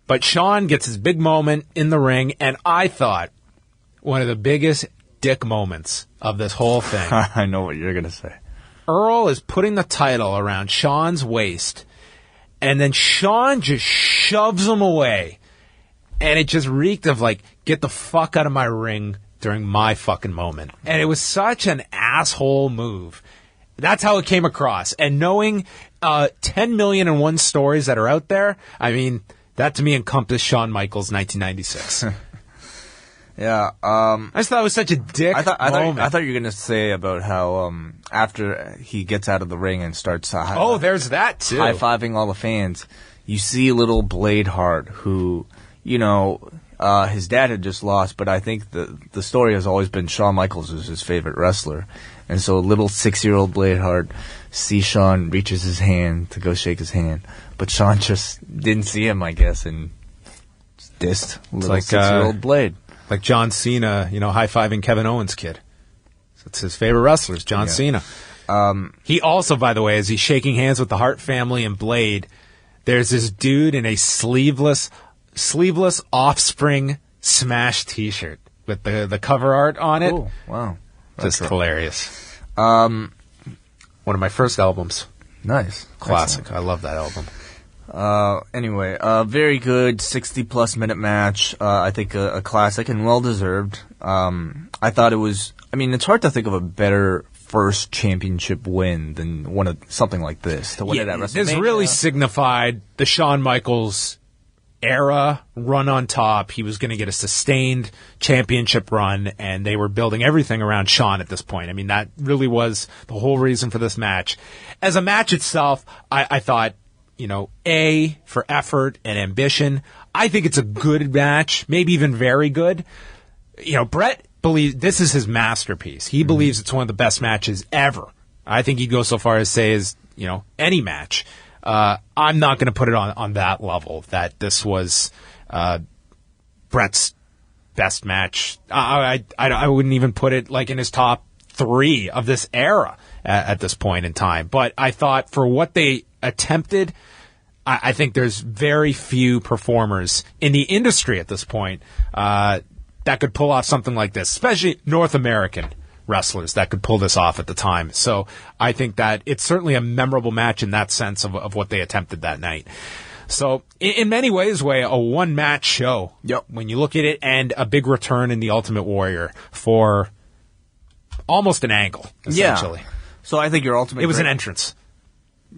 But Shawn gets his big moment in the ring, and I thought one of the biggest dick moments of this whole thing. I know what you're going to say. Earl is putting the title around Shawn's waist, and then Shawn just shoves him away. And it just reeked of, get the fuck out of my ring during my fucking moment. And it was such an asshole move. That's how it came across. And knowing 10 million and one stories that are out there, I mean, that to me encompassed Shawn Michaels 1996. Yeah. I just thought it was such a dick moment. I thought you were going to say about how after he gets out of the ring and starts there's that too. High-fiving all the fans, you see little Blade Hart who... his dad had just lost, but I think the story has always been Shawn Michaels was his favorite wrestler. And so a little 6-year-old Blade Hart sees Shawn, reaches his hand to go shake his hand. But Shawn just didn't see him, I guess, and dissed little 6-year-old Blade. Like John Cena, high-fiving Kevin Owens' kid. It's his favorite wrestler, John Cena. He also, by the way, as he's shaking hands with the Hart family and Blade, there's this dude in a sleeveless Offspring Smash t-shirt with the cover art on it. Oh, wow. Just hilarious. One of my first albums. Nice. Classic. Excellent. I love that album. Anyway, very good 60-plus minute match. I think a classic and well-deserved. I thought it was... I mean, it's hard to think of a better first championship win than something like this. To win it at WrestleMania. This really signified the Shawn Michaels era run on top. He was going to get a sustained championship run, and they were building everything around Shawn at this point. I mean, that really was the whole reason for this match. As a match itself, I thought, A, for effort and ambition. I think it's a good match, maybe even very good. Bret believes this is his masterpiece. He believes it's one of the best matches ever. I think he'd go so far as say any match. I'm not going to put it on that level, that this was Bret's best match. I wouldn't even put it in his top 3 of this era at this point in time. But I thought for what they attempted, I think there's very few performers in the industry at this point that could pull off something like this, especially North American wrestlers that could pull this off at the time. So I think that it's certainly a memorable match in that sense of what they attempted that night. So in many ways, a one-match show. Yep. When you look at it, and a big return in the Ultimate Warrior for almost an angle, essentially. Yeah. So I think your ultimate... It was an entrance.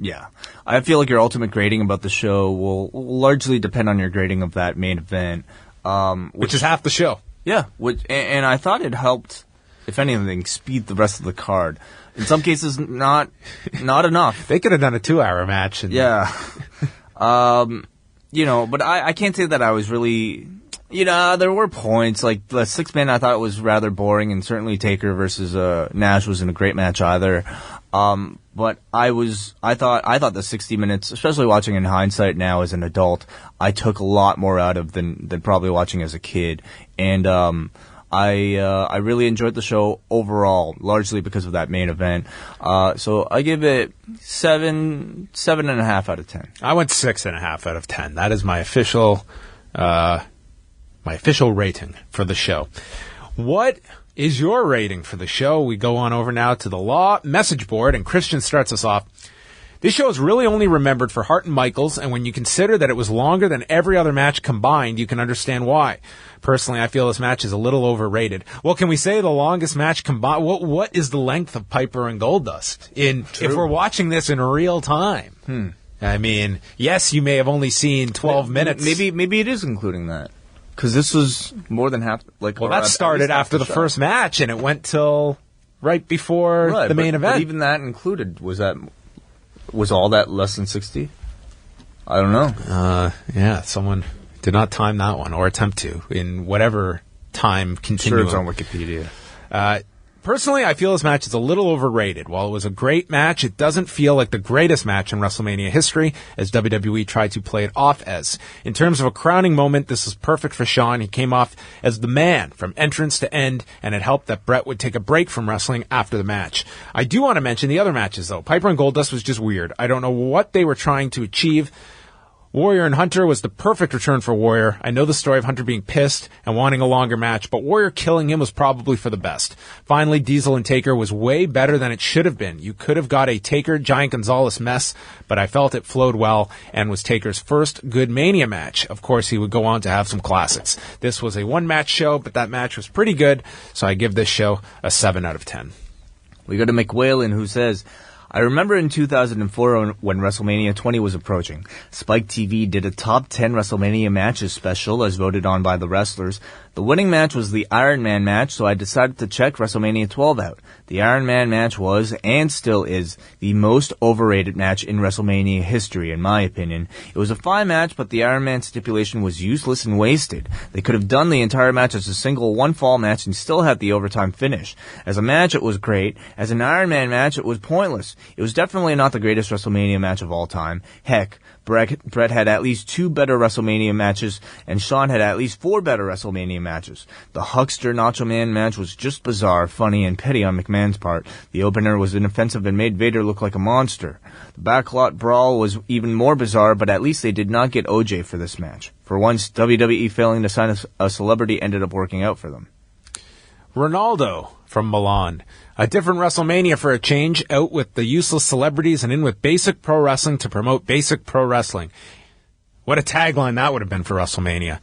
Yeah. I feel like your ultimate grading about the show will largely depend on your grading of that main event. Which is half the show. Yeah. And I thought it helped, if anything, speed the rest of the card. In some cases, not enough. They could have done a 2-hour match. Yeah. But I can't say that I was really... there were points, like the 6-man I thought was rather boring, and certainly Taker versus Nash wasn't a great match either. But I thought the 60 minutes, especially watching in hindsight now as an adult, I took a lot more out of than probably watching as a kid. And I really enjoyed the show overall, largely because of that main event. So I give it 7.5 out of 10. I went 6.5 out of 10. That is my official rating for the show. What is your rating for the show? We go on over now to the Law message board, and Christian starts us off. This show is really only remembered for Hart and Michaels, and when you consider that it was longer than every other match combined, you can understand why. Personally, I feel this match is a little overrated. Well, can we say the longest match combined? What is the length of Piper and Goldust? If we're watching this in real time? I mean, yes, you may have only seen 12 minutes. Maybe it is including that. Because this was more than half. Well, that started after the first match, and it went till right before the main event. But even that included, was all that less than 60? I don't know. Yeah, someone did not time that one, or attempt to, in whatever time continuum. Sure, it's on Wikipedia. Personally, I feel this match is a little overrated. While it was a great match, it doesn't feel like the greatest match in WrestleMania history, as WWE tried to play it off as. In terms of a crowning moment, this is perfect for Shawn. He came off as the man from entrance to end, and it helped that Bret would take a break from wrestling after the match. I do want to mention the other matches, though. Piper and Goldust was just weird. I don't know what they were trying to achieve. Warrior and Hunter was the perfect return for Warrior. I know the story of Hunter being pissed and wanting a longer match, but Warrior killing him was probably for the best. Finally, Diesel and Taker was way better than it should have been. You could have got a Taker Giant Gonzalez mess, but I felt it flowed well and was Taker's first good Mania match. Of course, he would go on to have some classics. This was a one-match show, but that match was pretty good, so I give this show a 7 out of 10. We go to McWhalen, who says, I remember in 2004 when WrestleMania 20 was approaching. Spike TV did a top 10 WrestleMania matches special as voted on by the wrestlers. The winning match was the Ironman match, so I decided to check WrestleMania 12 out. The Ironman match was, and still is, the most overrated match in WrestleMania history, in my opinion. It was a fine match, but the Ironman stipulation was useless and wasted. They could have done the entire match as a single one-fall match and still had the overtime finish. As a match, it was great. As an Ironman match, it was pointless. It was definitely not the greatest WrestleMania match of all time. Heck, Bret had at least 2 better WrestleMania matches, and Shawn had at least 4 better WrestleMania matches. The Hukster Nacho Man match was just bizarre, funny, and petty on McMahon's part. The opener was inoffensive and made Vader look like a monster. The Backlot Brawl was even more bizarre, but at least they did not get OJ for this match. For once, WWE failing to sign a celebrity ended up working out for them. Ronaldo from Milan. A different WrestleMania for a change, out with the useless celebrities and in with basic pro wrestling to promote basic pro wrestling. What a tagline that would have been for WrestleMania.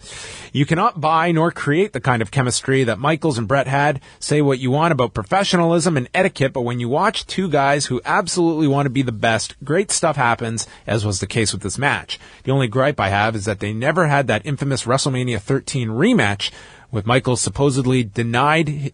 You cannot buy nor create the kind of chemistry that Michaels and Bret had. Say what you want about professionalism and etiquette, but when you watch two guys who absolutely want to be the best, great stuff happens, as was the case with this match. The only gripe I have is that they never had that infamous WrestleMania 13 rematch, with Michaels supposedly denied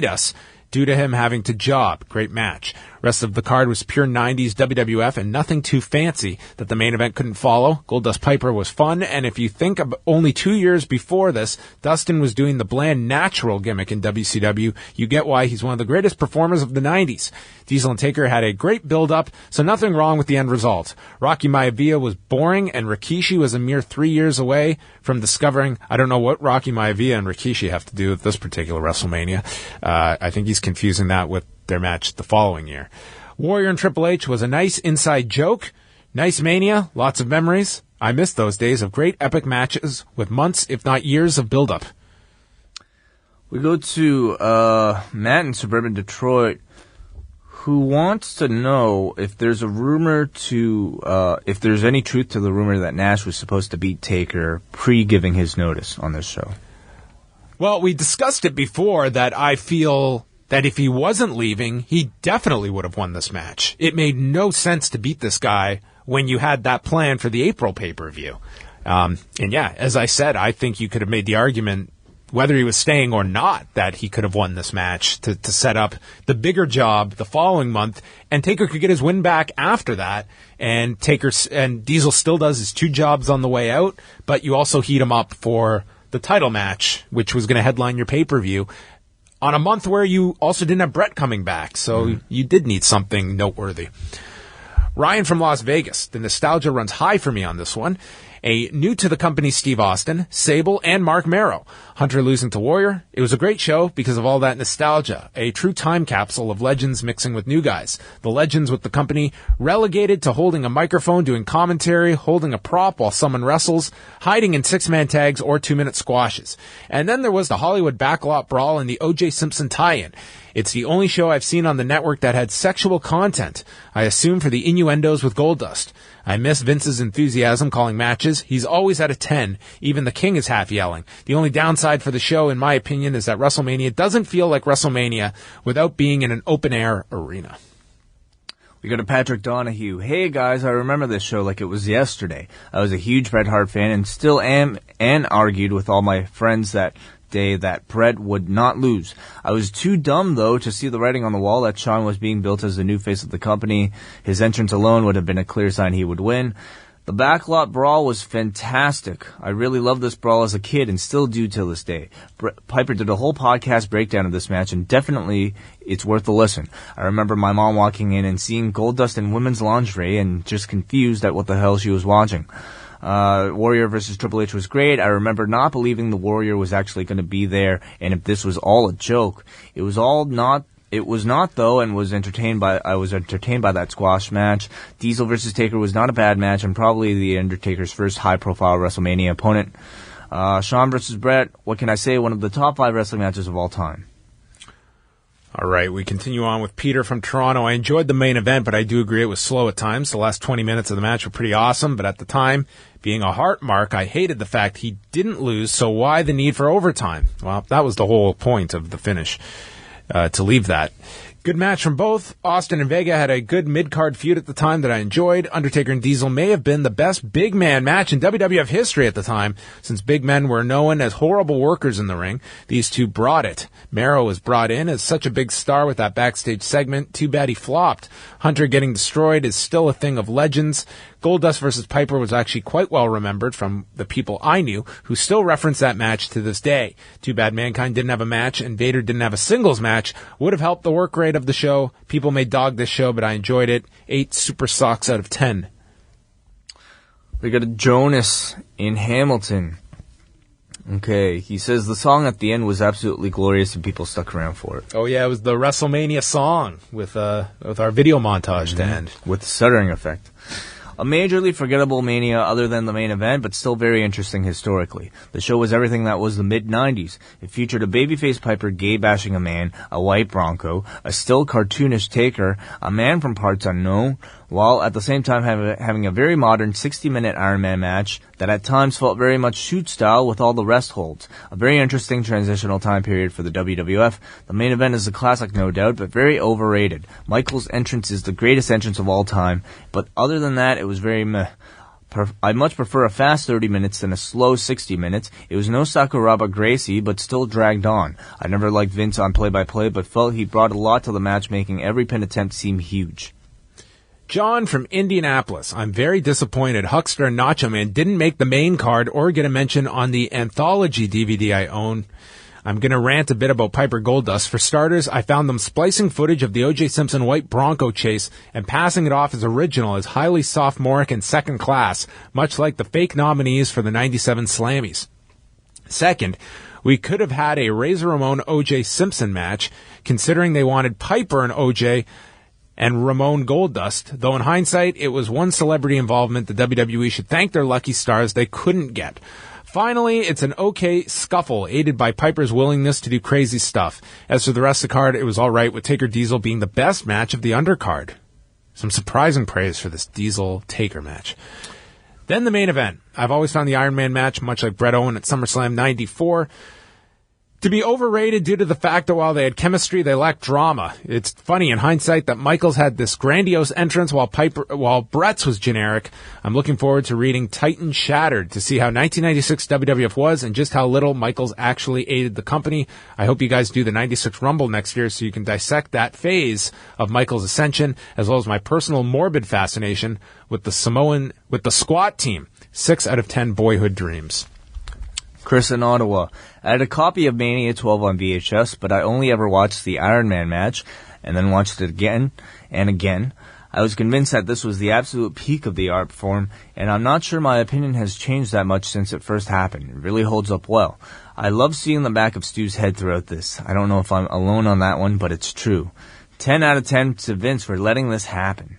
us due to him having to job. Great match. Rest of the card was pure 90s WWF and nothing too fancy that the main event couldn't follow. Goldust Piper was fun, and if you think of only 2 years before this, Dustin was doing the bland natural gimmick in WCW, you get why he's one of the greatest performers of the 90s. Diesel and Taker had a great build-up, so nothing wrong with the end result. Rocky Maivia was boring, and Rikishi was a mere 3 years away from discovering, I don't know what Rocky Maivia and Rikishi have to do with this particular WrestleMania. I think he's confusing that with their match the following year. Warrior and Triple H was a nice inside joke. Nice Mania, lots of memories. I miss those days of great epic matches with months, if not years, of build-up. We go to Matt in suburban Detroit, who wants to know if there's a rumor if there's any truth to the rumor that Nash was supposed to beat Taker pre-giving his notice on this show. Well, we discussed it before that I feel that if he wasn't leaving, he definitely would have won this match. It made no sense to beat this guy when you had that plan for the April pay-per-view. And yeah, as I said, I think you could have made the argument, whether he was staying or not, that he could have won this match to set up the bigger job the following month, and Taker could get his win back after that, and Diesel still does his 2 jobs on the way out, but you also heat him up for the title match, which was going to headline your pay-per-view, on a month where you also didn't have Bret coming back, so you did need something noteworthy. Ryan from Las Vegas. The nostalgia runs high for me on this one. A new to the company Steve Austin, Sable, and Mark Merrow. Hunter losing to Warrior. It was a great show because of all that nostalgia. A true time capsule of legends mixing with new guys. The legends with the company relegated to holding a microphone, doing commentary, holding a prop while someone wrestles, hiding in 6-man tags or 2-minute squashes. And then there was the Hollywood Backlot Brawl and the O.J. Simpson tie-in. It's the only show I've seen on the network that had sexual content, I assume for the innuendos with Goldust. I miss Vince's enthusiasm calling matches. He's always at a 10. Even the King is half yelling. The only downside for the show, in my opinion, is that WrestleMania doesn't feel like WrestleMania without being in an open-air arena. We go to Patrick Donahue. Hey guys, I remember this show like it was yesterday. I was a huge Bret Hart fan and still am, and argued with all my friends that day that Bret would not lose. I was too dumb, though, to see the writing on the wall that Shawn was being built as the new face of the company. His entrance alone would have been a clear sign he would win. The Backlot Brawl was fantastic. I really loved this brawl as a kid and still do till this day. Piper did a whole podcast breakdown of this match, and definitely it's worth a listen. I remember my mom walking in and seeing Goldust in women's lingerie and just confused at what the hell she was watching. Warrior versus Triple H was great. I remember not believing the Warrior was actually going to be there, and if this was all a joke. It was not though, and I was entertained by that squash match. Diesel versus Taker was not a bad match, and probably the Undertaker's first high-profile WrestleMania opponent. Shawn versus Bret, what can I say? One of the top 5 wrestling matches of all time. All right, we continue on with Peter from Toronto. I enjoyed the main event, but I do agree it was slow at times. The last 20 minutes of the match were pretty awesome, but at the time, being a Hart mark, I hated the fact he didn't lose, so why the need for overtime? Well, that was the whole point of the finish, to leave that. Good match from both. Austin and Vega had a good mid-card feud at the time that I enjoyed. Undertaker and Diesel may have been the best big man match in WWF history at the time, since big men were known as horrible workers in the ring. These two brought it. Merrow was brought in as such a big star with that backstage segment. Too bad he flopped. Hunter getting destroyed is still a thing of legends. Goldust versus Piper was actually quite well remembered from the people I knew, who still reference that match to this day. Too bad Mankind didn't have a match and Vader didn't have a singles match. Would have helped the work rate of the show. People may dog this show, but I enjoyed it. 8 super socks out of 10. We got a Jonas in Hamilton. Okay, he says the song at the end was absolutely glorious and people stuck around for it. Oh yeah, it was the WrestleMania song with our video montage to end. With the stuttering effect. A majorly forgettable Mania other than the main event, but still very interesting historically. The show was everything that was the mid-90s. It featured a babyface Piper gay-bashing a man, a white Bronco, a still cartoonish Taker, a man from parts unknown, while at the same time having a very modern 60-minute Ironman match that at times felt very much shoot style with all the rest holds. A very interesting transitional time period for the WWF. The main event is a classic, no doubt, but very overrated. Michael's entrance is the greatest entrance of all time, but other than that, it was very meh. I much prefer a fast 30 minutes than a slow 60 minutes. It was no Sakuraba Gracie, but still dragged on. I never liked Vince on play-by-play, but felt he brought a lot to the match, making every pin attempt seem huge. John from Indianapolis. I'm very disappointed Hukster and Nacho Man didn't make the main card or get a mention on the anthology DVD I own. I'm going to rant a bit about Piper Goldust. For starters, I found them splicing footage of the O.J. Simpson white Bronco chase and passing it off as original as highly sophomoric and second class, much like the fake nominees for the 97 Slammies. Second, we could have had a Razor Ramon O.J. Simpson match, considering they wanted Piper and O.J., and Ramon Goldust, though in hindsight, it was one celebrity involvement the WWE should thank their lucky stars they couldn't get. Finally, it's an okay scuffle, aided by Piper's willingness to do crazy stuff. As for the rest of the card, it was alright, with Taker Diesel being the best match of the undercard. Some surprising praise for this Diesel-Taker match. Then the main event. I've always found the Ironman match, much like Bret Owen at SummerSlam 94, to be overrated due to the fact that while they had chemistry, they lacked drama. It's funny in hindsight that Michaels had this grandiose entrance while Bret's was generic. I'm looking forward to reading Titan Shattered to see how 1996 WWF was and just how little Michaels actually aided the company. I hope you guys do the 96 Rumble next year so you can dissect that phase of Michaels' ascension, as well as my personal morbid fascination with the squat team. 6 out of 10 boyhood dreams. Chris in Ottawa. I had a copy of Mania 12 on VHS, but I only ever watched the Ironman match and then watched it again and again. I was convinced that this was the absolute peak of the art form, and I'm not sure my opinion has changed that much since it first happened. It really holds up well. I love seeing the back of Stu's head throughout this. I don't know if I'm alone on that one, but it's true. 10 out of 10 to Vince for letting this happen.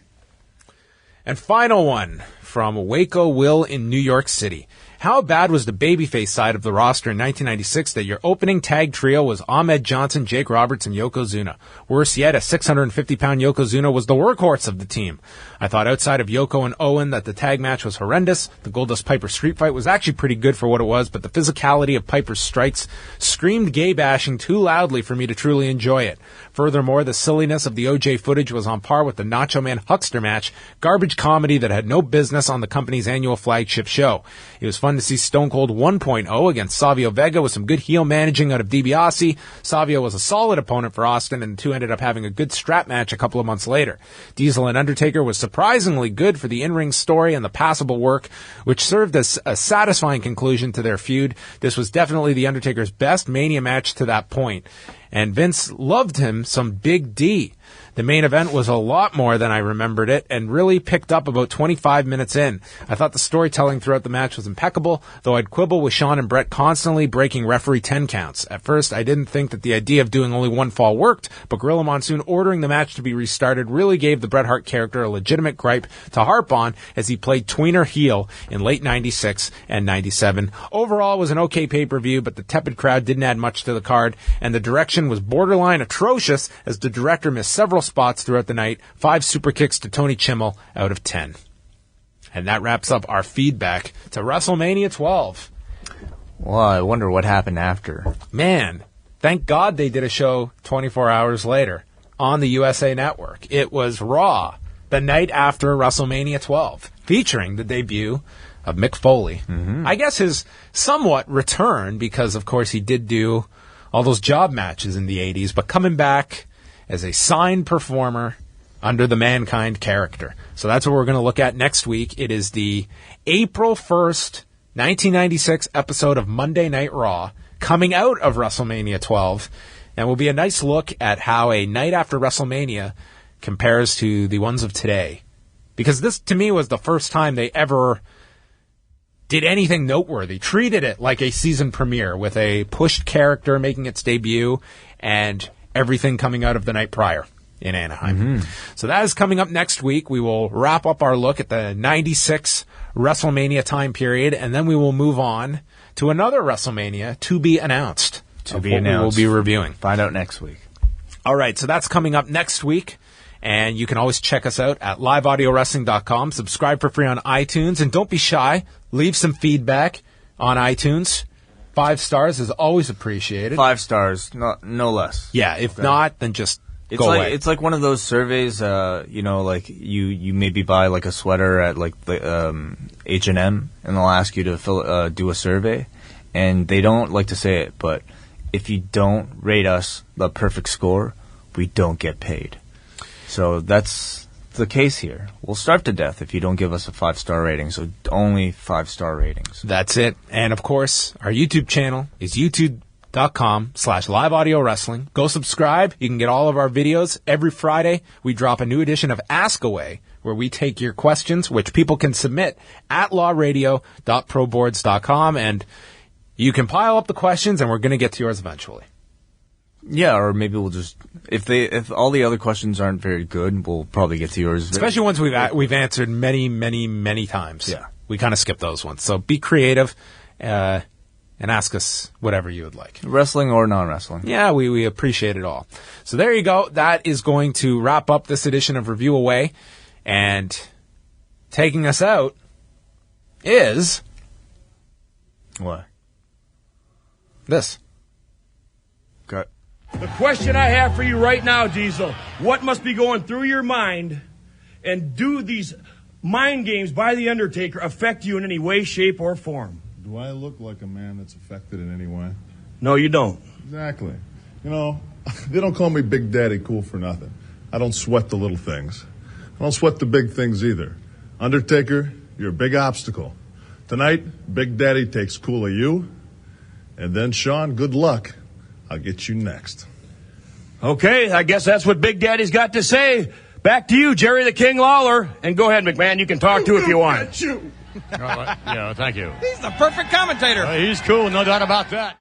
And final one from Waco Will in New York City. How bad was the babyface side of the roster in 1996 that your opening tag trio was Ahmed Johnson, Jake Roberts, and Yokozuna? Worse yet, a 650-pound Yokozuna was the workhorse of the team. I thought outside of Yoko and Owen that the tag match was horrendous. The Goldust-Piper street fight was actually pretty good for what it was, but the physicality of Piper's strikes screamed gay bashing too loudly for me to truly enjoy it. Furthermore, the silliness of the OJ footage was on par with the Nacho Man Hukster match, garbage comedy that had no business on the company's annual flagship show. It was fun to see Stone Cold 1.0 against Savio Vega with some good heel managing out of DiBiase. Savio was a solid opponent for Austin, and the two ended up having a good strap match a couple of months later. Diesel and Undertaker was surprisingly good for the in-ring story and the passable work, which served as a satisfying conclusion to their feud. This was definitely the Undertaker's best Mania match to that point. And Vince loved him some Big D. The main event was a lot more than I remembered it and really picked up about 25 minutes in. I thought the storytelling throughout the match was impeccable, though I'd quibble with Shawn and Bret constantly breaking referee 10 counts. At first, I didn't think that the idea of doing only one fall worked, but Gorilla Monsoon ordering the match to be restarted really gave the Bret Hart character a legitimate gripe to harp on as he played tweener heel in late 96 and 97. Overall, it was an okay pay-per-view, but the tepid crowd didn't add much to the card, and the direction was borderline atrocious as the director missed several spots throughout the night. 5 super kicks to Tony Chimmel out of 10. And that wraps up our feedback to WrestleMania 12. Well, I wonder what happened after. Man, thank God they did a show 24 hours later on the USA Network. It was Raw, the night after WrestleMania 12, featuring the debut of Mick Foley. I guess his somewhat return, because of course he did do all those job matches in the 80s, but coming back as a signed performer under the Mankind character. So that's what we're going to look at next week. It is the April 1st, 1996 episode of Monday Night Raw, coming out of WrestleMania 12, and will be a nice look at how a night after WrestleMania compares to the ones of today. Because this, to me, was the first time they ever did anything noteworthy, treated it like a season premiere with a pushed character making its debut and everything coming out of the night prior in Anaheim. So that is coming up next week. We will wrap up our look at the 96 WrestleMania time period, and then we will move on to another WrestleMania to be announced. We will be reviewing. Find out next week. All right, so that's coming up next week. And you can always check us out at liveaudiowrestling.com. Subscribe for free on iTunes. And don't be shy. Leave some feedback on iTunes. 5 stars is always appreciated. 5 stars, no less. Yeah, if not, then just go away. It's like one of those surveys, like you maybe buy like a sweater at like the H&M, and they'll ask you to do a survey. And they don't like to say it, but if you don't rate us the perfect score, we don't get paid. So that's the case here. We'll starve to death if you don't give us a 5-star rating, so only 5-star ratings. That's it. And of course, our YouTube channel is youtube.com/liveaudiowrestling. Go subscribe. You can get all of our videos. Every Friday, we drop a new edition of Ask Away, where we take your questions, which people can submit at lawradio.proboards.com. And you can pile up the questions, and we're going to get to yours eventually. Yeah, or maybe we'll just if all the other questions aren't very good, we'll probably get to yours. Especially ones we've answered many times. Yeah. We kind of skip those ones. So be creative and ask us whatever you would like. Wrestling or non-wrestling. Yeah, we appreciate it all. So there you go. That is going to wrap up this edition of Review-A-WAI. And taking us out is... What? This. Okay. The question I have for you right now, Diesel, what must be going through your mind, and do these mind games by The Undertaker affect you in any way, shape, or form? Do I look like a man that's affected in any way? No, you don't. Exactly. You know, they don't call me Big Daddy Cool for nothing. I don't sweat the little things. I don't sweat the big things either. Undertaker, you're a big obstacle. Tonight, Big Daddy takes cool of you, and then, Shawn, good luck. I'll get you next. Okay, I guess that's what Big Daddy's got to say. Back to you, Jerry the King Lawler. And go ahead, McMahon. You can talk too if you want. Yeah, thank you. He's the perfect commentator. He's cool, no doubt about that.